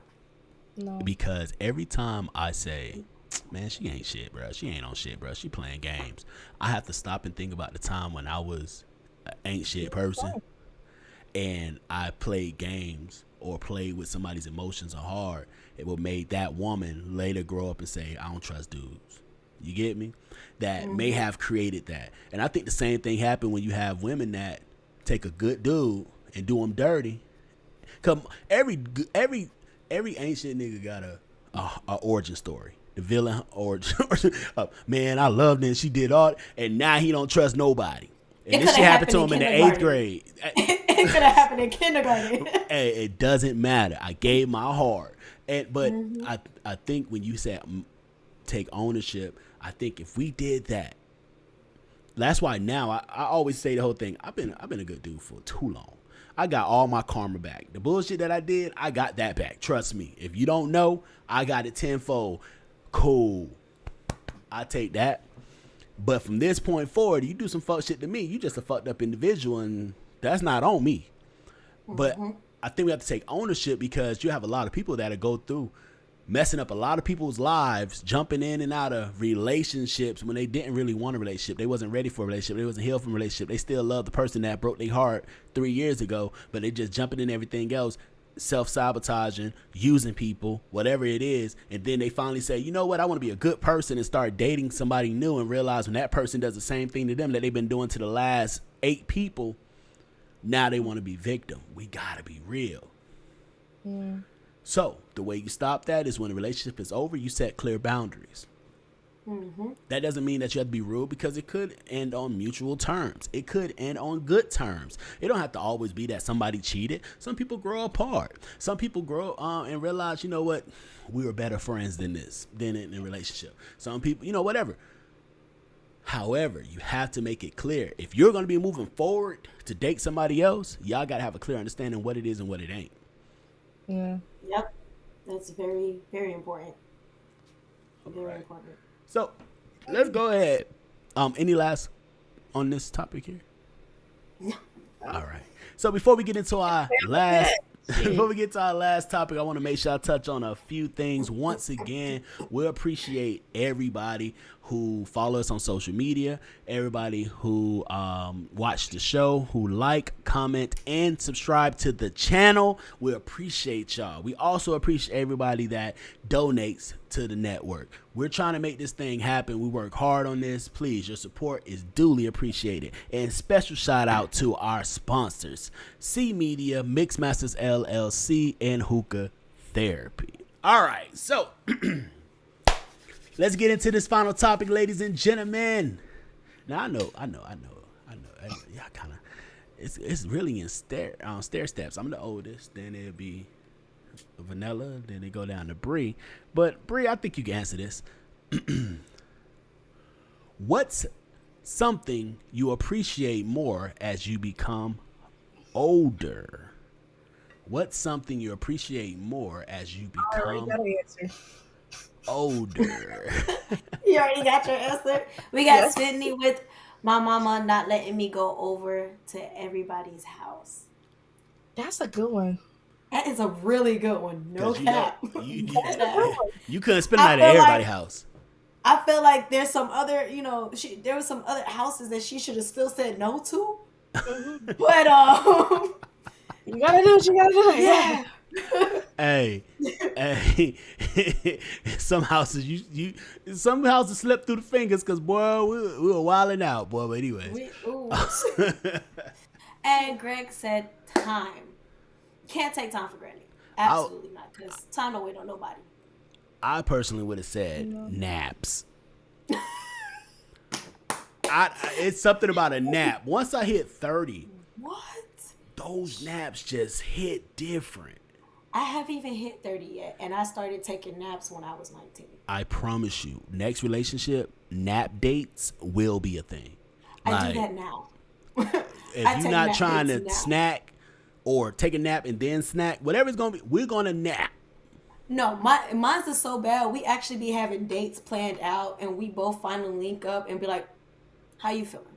Because every time I say, man, she ain't shit, bro. She ain't on shit, bro. She playing games. I have to stop and think about the time when I was an ain't shit person and I played games or played with somebody's emotions or hard. It would make that woman later grow up and say, I don't trust dudes. You get me? That may have created that. And I think the same thing happened when you have women that take a good dude and do him dirty. Come, every ancient nigga got a origin story. The villain origin. Man, I loved her and she did all, and now he don't trust nobody. And this shit happened to him in the 8th grade. It could have happened in kindergarten. Hey, it doesn't matter. I gave my heart. But I think when you said take ownership, I think if we did that, that's why now I always say the whole thing. I've been a good dude for too long. I got all my karma back. The bullshit that I did, I got that back. Trust me. If you don't know, I got it tenfold. Cool. I take that. But from this point forward, you do some fuck shit to me, you just a fucked up individual, and that's not on me. But I think we have to take ownership because you have a lot of people that go through messing up a lot of people's lives, jumping in and out of relationships when they didn't really want a relationship. They wasn't ready for a relationship. They wasn't healed from a relationship. They still love the person that broke their heart 3 years ago, but they just jumping in everything else, self-sabotaging, using people, whatever it is. And then they finally say, you know what? I want to be a good person and start dating somebody new and realize when that person does the same thing to them that they've been doing to the last 8 people, now they want to be victim. We got to be real. Yeah. So the way you stop that is when a relationship is over, you set clear boundaries. That doesn't mean that you have to be rude because it could end on mutual terms. It could end on good terms. It don't have to always be that somebody cheated. Some people grow apart. Some people grow and realize, you know what, we were better friends than in a relationship. Some people, you know, whatever. However, you have to make it clear. If you're going to be moving forward to date somebody else, y'all got to have a clear understanding what it is and what it ain't. Yeah. Yep. That's very, very important. Very important. So let's go ahead. Any last on this topic here? No. All right. So before we get into our last topic, I want to make sure I touch on a few things. Once again, we appreciate everybody who follow us on social media, everybody who watch the show, who like, comment, and subscribe to the channel. We appreciate y'all. We also appreciate everybody that donates to the network. We're trying to make this thing happen. We work hard on this. Please, your support is duly appreciated. And special shout out to our sponsors, C Media, Mixmasters LLC, and Hookah Therapy. All right, so let's get into this final topic, ladies and gentlemen. Now I know. Y'all kind of, it's really in stair steps. I'm the oldest. Then it'll be Vanilla. Then they go down to Bree. But Bree, I think you can answer this. What's something you appreciate more as you become older? What's something you appreciate more as you become older? You already got your answer. We got Sydney with my mama not letting me go over to everybody's house. That's a good one. That is a really good one. No cap. You couldn't spend the night at everybody's house. I feel like there's some other, there was some other houses that she should have still said no to. But you gotta do what you gotta do. Yeah. Hey, some houses some houses slip through the fingers because boy, we were wilding out, boy. But anyways, and Greg said time. Can't take time for granted. Absolutely not, because time don't wait on nobody. I personally would have said naps. It's something about a nap. Once I hit 30, what? Those naps just hit different. I haven't even hit 30 yet, and I started taking naps when I was 19. I promise you, next relationship, nap dates will be a thing. I do that now. If you're not trying to snack or take a nap and then snack, whatever it's going to be, we're going to nap. No, mine's is so bad. We actually be having dates planned out, and we both finally link up and be like, "How you feeling?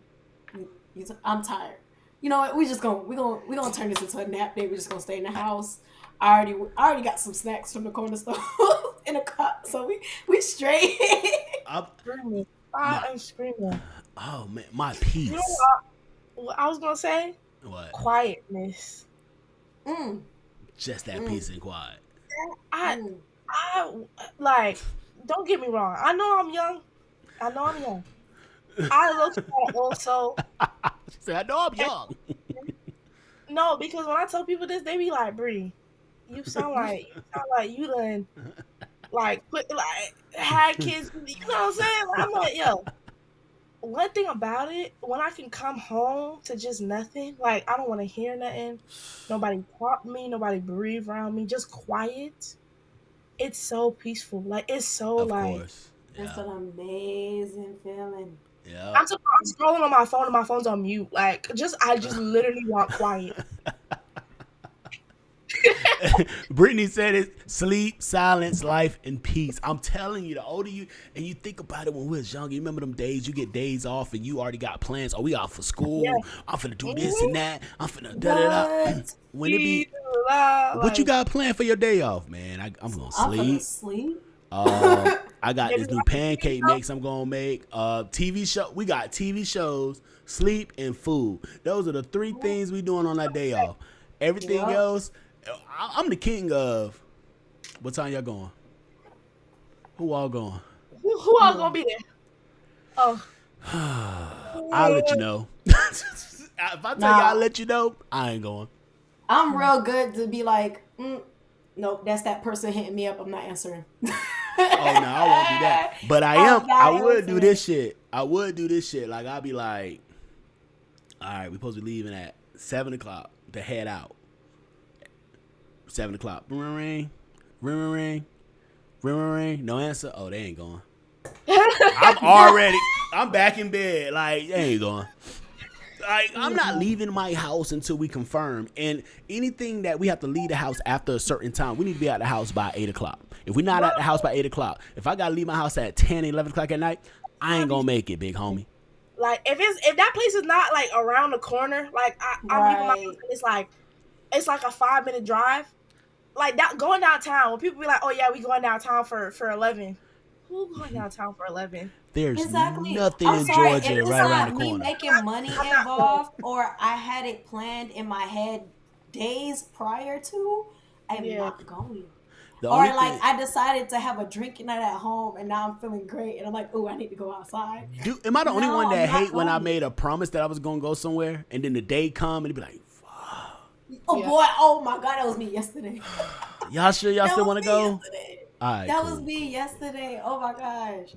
I'm tired. You know what? We gonna turn this into a nap day. We're just gonna stay in the house. I already got some snacks from the corner store in a cup, so we straight." Screaming. I am screaming. Oh man, my peace. You know what I was gonna say? What? Quietness. Just that peace and quiet. I like. Don't get me wrong. I know I'm young. I look also. She said, "I know I'm young." No, because when I tell people this, they be like, "Bree, you sound like you done like put like had kids." You know what I'm saying? Like, I'm like, yo. One thing about it, when I can come home to just nothing, like I don't want to hear nothing, nobody talk to me, nobody breathe around me, just quiet. It's so peaceful. Like it's so Of like course. That's an amazing feeling. Yeah. I'm scrolling on my phone and my phone's on mute. Like I just literally want quiet. Brittany said it: sleep, silence, life, and peace. I'm telling you, the older you, and you think about it when we was younger, you remember them days, you get days off and you already got plans. Oh, we out for school. Yeah. I'm finna do this and that. I'm finna da-da-da. When it be, what you got planned for your day off, man? I'm gonna sleep. I'm gonna sleep. I got this new pancake mix I'm gonna make. TV show. We got TV shows, sleep, and food. Those are the three things we doing on that day off. Everything else, I'm the king of. What time y'all going? Who all going? Who all gonna be there? Oh, I'll let you know. If I tell you I'll let you know, I ain't going. I'm real good to be like, nope, that's that person hitting me up. I'm not answering. Oh no, I won't do that. But I would do this shit. Like I'll be like, all right, we supposed to be leaving at 7:00 to head out. 7:00. Ring. No answer. Oh, they ain't going. I'm back in bed. Like, they ain't going. Like, I'm not leaving my house until we confirm. And anything that we have to leave the house after a certain time, we need to be at the house by 8:00. If we're not at the house by 8:00, if I gotta leave my house at 10, 11 o'clock at night, I ain't gonna make it, big homie. Like if that place is not like around the corner, like I'm leaving my house, it's like a 5-minute drive. Like that going downtown, when people be like, "Oh yeah, we going downtown for 11." Who going downtown for 11? There's nothing in Georgia right around the corner. Me making money involved, or I had it planned in my head days prior to, I'm not going. Or like I decided to have a drinking night at home, and now I'm feeling great, and I'm like, "Oh, I need to go outside." Dude, am I the only one that hate when I made a promise that I was gonna go somewhere, and then the day come and it be like, "Oh boy, oh my god, that was me yesterday." Y'all sure y'all still want to go? Right, that was me yesterday. Oh my gosh.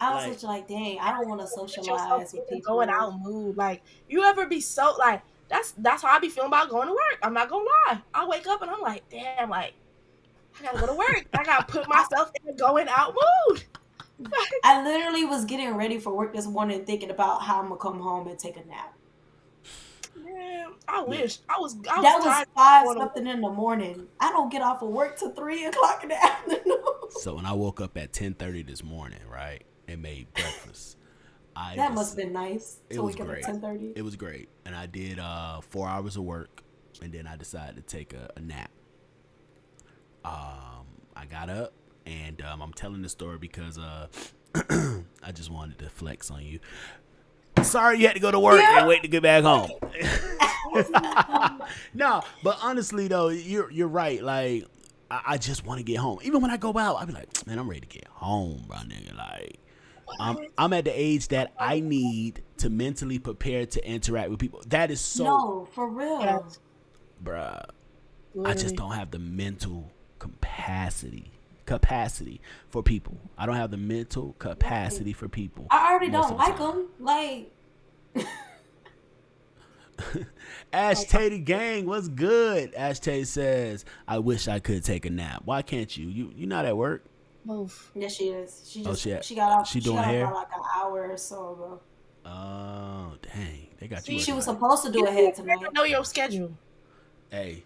I was just like, dang, I don't want to socialize with people. Going out mood. Like, you ever be so, like, that's how I be feeling about going to work. I'm not going to lie. I wake up and I'm like, damn, like, I got to go to work. I got to put myself in a going out mood. I literally was getting ready for work this morning thinking about how I'm going to come home and take a nap. Man, I wish. I was that was 5-something in the morning. I don't get off of work till 3:00 in the afternoon. So when I woke up at 10:30 this morning, right, and made breakfast, that must have been nice. It was great. 10:30. It was great, and I did 4 hours of work, and then I decided to take a nap. I got up, and I'm telling this story because I just wanted to flex on you. Sorry you had to go to work and wait to get back home. No, but honestly though, you're right. Like I just want to get home. Even when I go out, I be like, man, I'm ready to get home, bro, nigga. Like I'm at the age that I need to mentally prepare to interact with people. That is so no, for real, bruh. I just don't have the mental capacity for people. I don't have the mental capacity for people. I already don't like them. Like Ash Tate gang, what's good? Ash Tate says, I wish I could take a nap. Why can't you? You not at work? Move. Yes, she is. She got off. She doing hair like an hour or so ago. Oh dang, they got you. She was supposed to do a hair tonight. Know your schedule. Hey.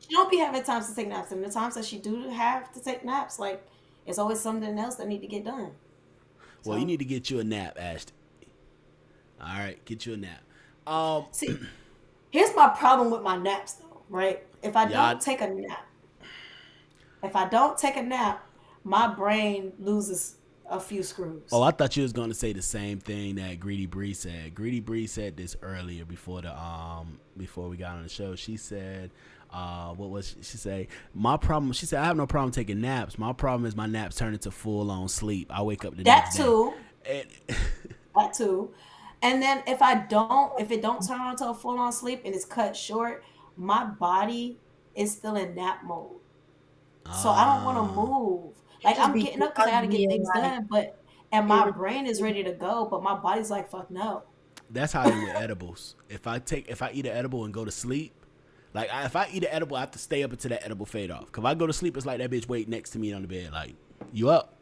She don't be having times to take naps, and the times that she do have to take naps, like it's always something else that need to get done. Well, you need to get you a nap, Ashton. All right, get you a nap. See, here's my problem with my naps, though. Right? If I don't take a nap, my brain loses a few screws. Oh, I thought you was going to say the same thing that Greedy Bree said. Greedy Bree said this earlier before we got on the show. She said, what was she say? My problem. She said, I have no problem taking naps. My problem is my naps turn into full on sleep. I wake up the next day. That too. And then if it don't turn on to a full on sleep and it's cut short, my body is still in nap mode. So I don't want to move. Like I'm getting up because I got to get things done, and my brain is ready to go, but my body's like, fuck no. That's how I am with edibles. If I eat an edible and go to sleep, like if I eat an edible, I have to stay up until that edible fade off. Cause if I go to sleep, it's like that bitch wait next to me on the bed, like, you up?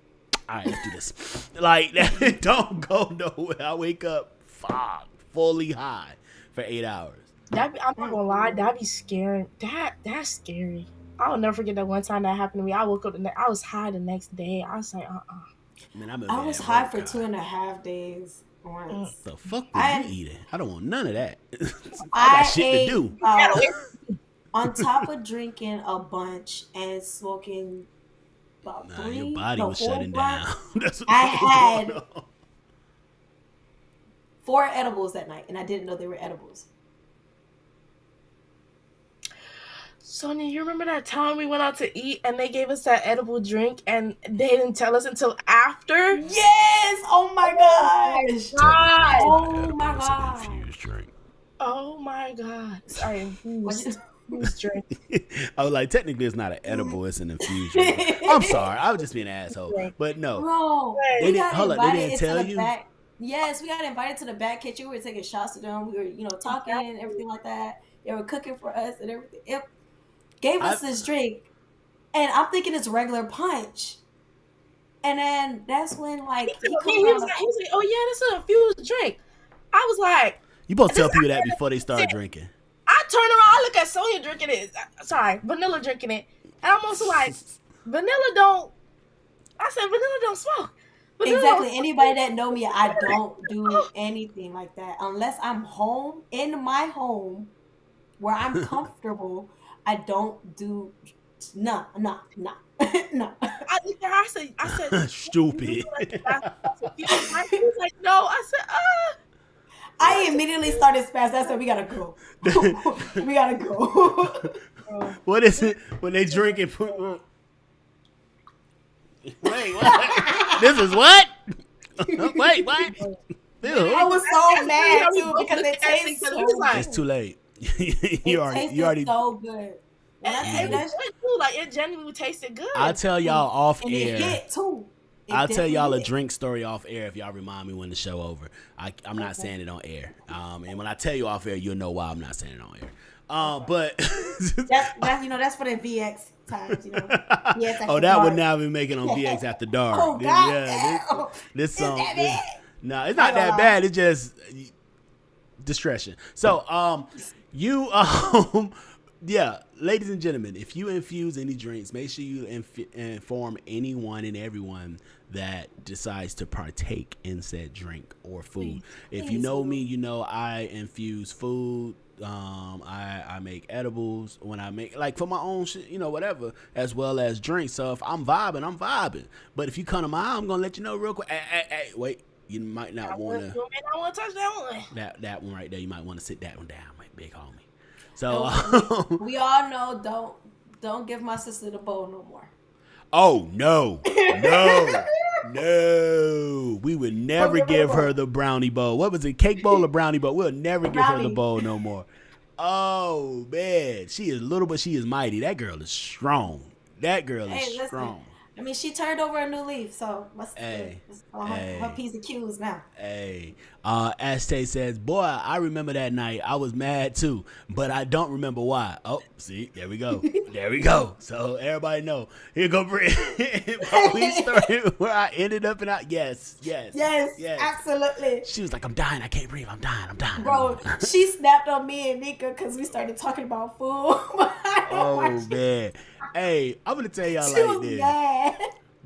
All right, let's do this. Like that don't go nowhere. I wake up fully high for 8 hours. I'm not gonna lie, that'd be scary. That's scary. I'll never forget that one time that happened to me. I woke up I was high the next day. I was like, Man, I was high for 2.5 days once. The fuck were you eating? I don't want none of that. I got shit to do. On top of drinking a bunch and smoking about 3, your body was shutting down. That's what I had 4 edibles that night, and I didn't know they were edibles. Sonia, you remember that time we went out to eat and they gave us that edible drink and they didn't tell us until after? Yes! Oh my gosh! God. Oh my gosh! Oh my God! Sorry, infused drink. I was like, technically, it's not an edible; it's an infusion. I'm sorry, I was just being an asshole. But no, bro, they didn't tell you. Yes, we got invited to the back kitchen. We were taking shots with them. We were, talking and everything like that. They were cooking for us and everything. It gave us this drink, and I'm thinking it's regular punch. And then that's when, he was like, "Oh yeah, this is an infused drink." I was like, "You supposed to tell people that before they start drinking." I turn around, I look at Sonia drinking it. Sorry, Vanilla drinking it, and I'm also like, "Vanilla don't." I said, "Vanilla don't smoke." Exactly. Anybody that know me, I don't do anything like that unless I'm home in my home where I'm comfortable. I don't do no. I said stupid. He was like, no. I said, I immediately started spazzing. I said, we gotta go. We gotta go. What is it when they drink and put? Wait, what? This is what? Wait, what? I was so mad too because it tastes so good. It's too late. you already so good. It genuinely tasted good. I'll tell y'all off and air. It hit too. I'll tell y'all a drink story off air if y'all remind me when the show over. I'm not saying it on air. And when I tell you off air, you'll know why I'm not saying it on air. But that's for the VX times. That would now be making on VX After Dark. Oh God! This song. No, it's not that bad. It's just distraction. So yeah, ladies and gentlemen, if you infuse any drinks, make sure you inform anyone and everyone that decides to partake in said drink or food. If you know me, you know I infuse food. I make edibles when I make for my own shit, whatever, as well as drinks. So if I'm vibing. But if you come to my house, I'm gonna let you know real quick. Hey, wait, you might not want to. You may not want to touch that one. That one right there, you might want to sit that one down, my big homie. So we all know don't give my sister the bowl no more. Oh no. We would never give her the brownie bowl. What was it? Cake bowl or brownie bowl? We'll never give her the bowl no more. Oh man. She is little, but she is mighty. That girl is strong. Strong. I mean, she turned over a new leaf, so her piece of cues now. Hey, Ashtay says, boy, I remember that night. I was mad too, but I don't remember why. Oh, see, there we go. So everybody know. Here go Britt. Police story where I ended up yes, absolutely. She was like, I'm dying. I can't breathe. I'm dying. Bro, she snapped on me and Nika because we started talking about food. Oh man. Hey, I'm gonna tell y'all She like was this. mad.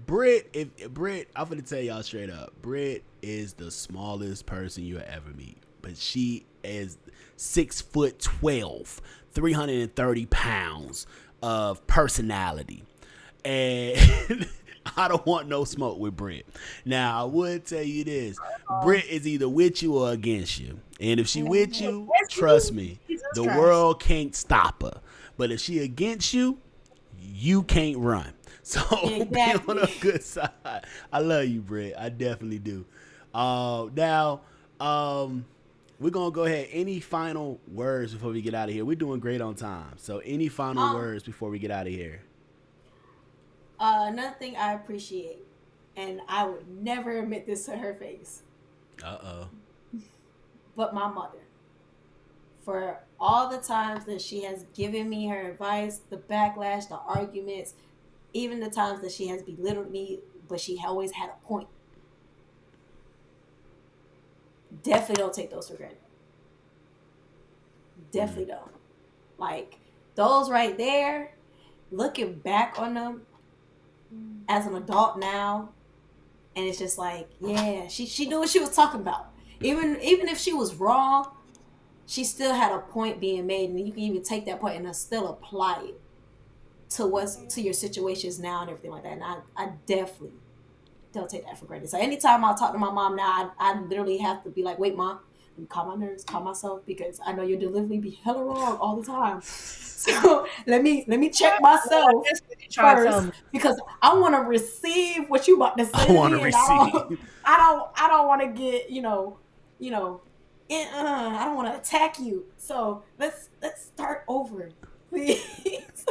Britt, I'm gonna tell y'all straight up. Britt is the smallest person you'll ever meet, but she is 6'12", 330 pounds of personality, and I don't want no smoke with Britt. Now I would tell you this: Britt is either with you or against you, and if she with you, trust me, the world can't stop her. But if she against you, you can't run. So be on a good side. I love you, Britt. I definitely do. Now, we're going to go ahead. Any final words before we get out of here? We're doing great on time. So any final words before we get out of here? Nothing I appreciate. And I would never admit this to her face. Uh-oh. But my mother. For all the times that she has given me her advice, the backlash, the arguments, even the times that she has belittled me, but she always had a point. Definitely don't take those for granted. Definitely don't. Like, those right there, looking back on them as an adult now, and it's just like, yeah, she knew what she was talking about. Even if she was wrong, she still had a point being made, and you can even take that point and still apply it to your situations now and everything like that. And I definitely don't take that for granted. So anytime I talk to my mom now, I literally have to be like, wait, Mom, let me calm my nerves, calm myself, because I know your delivery be hella wrong all the time. So let me check myself first, because I want to receive what you about to say. I want to receive. I don't want to get I don't want to attack you. So let's start over, please.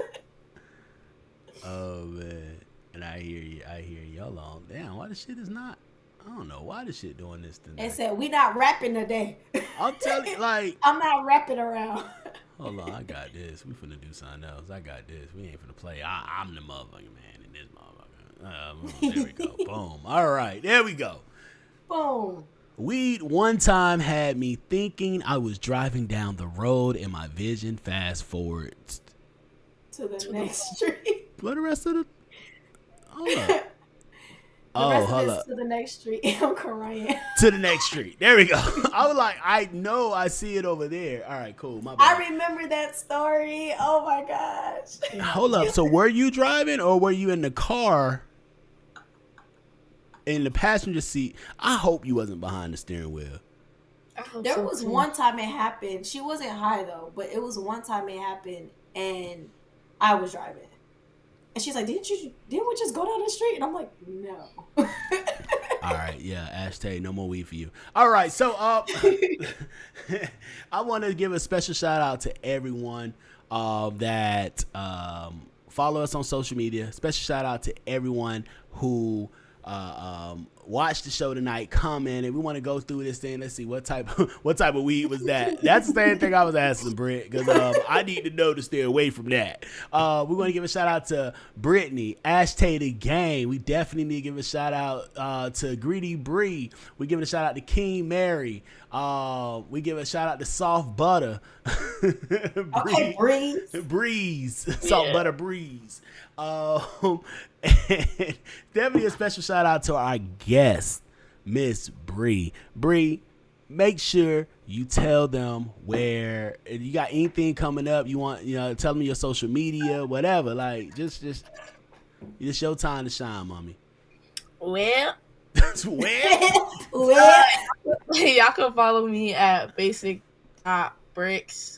Oh man, and I hear y'all on. Damn, why this shit is not? I don't know why this shit doing this tonight. They said we not rapping today. I'm telling you, like, I'm not rapping around. Hold on, I got this. We finna do something else. I got this. We ain't finna play. I'm the motherfucking man in this motherfucker. There we go. Boom. All right, there we go. Boom. Weed one time had me thinking I was driving down the road and my vision fast forwards to the next street. What the rest of the? Hold up. Hold up. To the next street. I'm crying. To the next street. There we go. I was like, I know I see it over there. All right, cool. My bad. I remember that story. Oh my gosh. Hold up. So were you driving or were you in the car? In the passenger seat? I hope you wasn't behind the steering wheel. There was one time it happened. She wasn't high though, but it was one time it happened and I was driving. And she's like, didn't we just go down the street? And I'm like, no. All right, yeah, Ashtay, no more weed for you. All right, so I want to give a special shout out to everyone that follow us on social media. Special shout out to everyone who watched the show tonight, commented. We want to go through this thing. Let's see what type of weed was that. That's the same thing I was asking Britt, because I need to know to stay away from that. We're going to give a shout out to Brittany, Ashtay the Gang. We definitely need to give a shout out to Greedy Bree. We give a shout out to King Mary. We give a shout out to Soft Butter. Okay, Breeze. Salt Butter Breeze. And definitely a special shout out to our guest, Miss Bree. Bree, make sure you tell them where, if you got anything coming up, you want, tell them your social media, whatever. Like, just it's your time to shine, mommy. Well, y'all can follow me at basic.bricks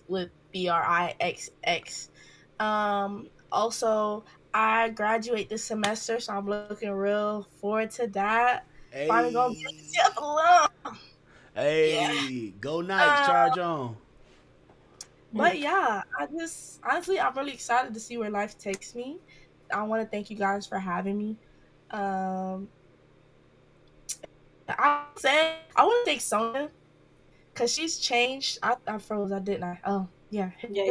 with BRIXX. Also, I graduate this semester, so I'm looking real forward to that. Hey. Finally gonna get yourself alone. Hey, yeah. Go Knights, charge on. But yeah, honestly, I'm really excited to see where life takes me. I want to thank you guys for having me. I want to thank Sonia, because she's changed. I froze, didn't I? Oh, yeah. Yeah,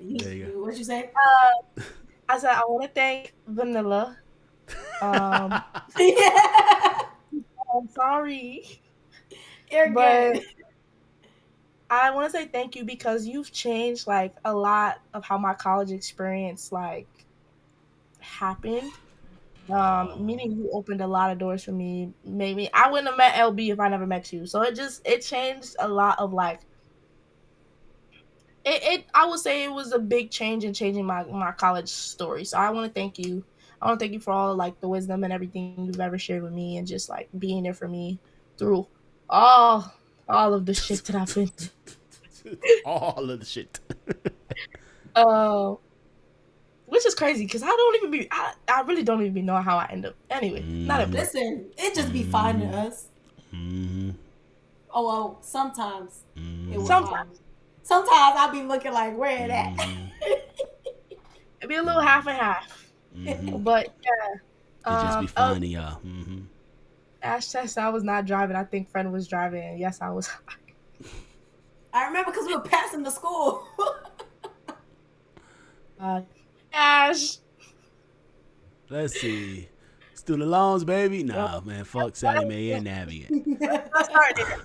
you did. What'd you say? I said I want to thank Vanilla. Yeah. I'm sorry. You're good. I want to say thank you because you've changed like a lot of how my college experience like happened. Meeting you opened a lot of doors for me. Maybe I wouldn't have met LB if I never met you. So it changed a lot of like it I would say it was a big change in changing my college story. So I want to thank you. I want to thank you for all like the wisdom and everything you've ever shared with me and just like being there for me through all of the shit that I've been through. All of the shit. Which is crazy because I really don't even know how I end up. Anyway, not important. Listen, it just be fine to us. Mm-hmm. Oh well, sometimes. Mm-hmm. It was fine. Sometimes I'll be looking like, where it at? It'd be a little half and half. Mm-hmm. But yeah. It'd just be funny, y'all. Mm-hmm. Ash test, I was not driving. I think friend was driving. And yes, I was. I remember because we were passing the school. Ash. Let's see. Student loans, baby? Nah, man. Fuck Sally Mae and Navigant. Let's start there.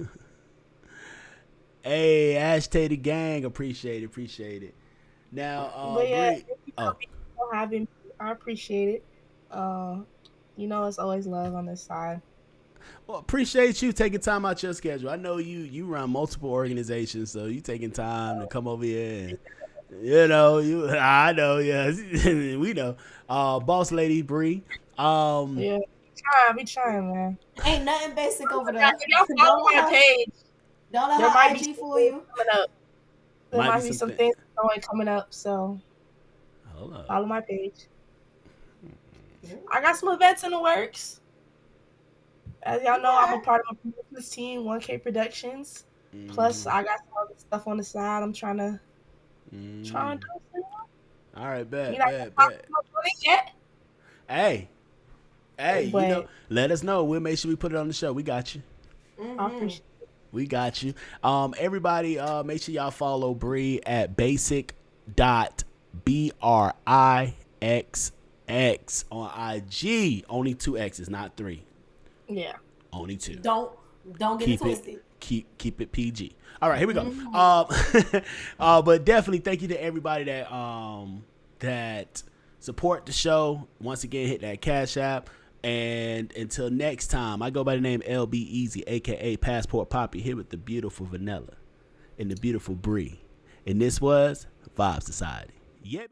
Hey, Ash Tater gang. Appreciate it. Now, but yeah, Bree, thank you for having me. I appreciate it. You know, it's always love on this side. Well, appreciate you taking time out your schedule. I know you run multiple organizations, so you taking time to come over here and I know, yes. We know. Boss lady Bree. Yeah, we trying, man. Ain't nothing basic over there. Y'all follow my page. Don't let her IG for you. There might be some things coming up, so follow my page. I got some events in the works. As y'all know, I'm a part of a business team, 1K Productions. Plus, I got some other stuff on the side. I'm trying to do something. All right, bet. Hey, let us know. We'll make sure we put it on the show. We got you. I appreciate it. We got you. Everybody, make sure y'all follow Bree at basic.brixx on IG. Only 2 X's, not 3. Yeah. Only 2. Don't get it twisted. Keep it PG. All right, here we go. But definitely thank you to everybody that support the show. Once again, hit that Cash App. And until next time, I go by the name LB Easy, aka Passport Poppy, here with the beautiful Vanilla and the beautiful Bree. And this was Vibe Society. Yeah.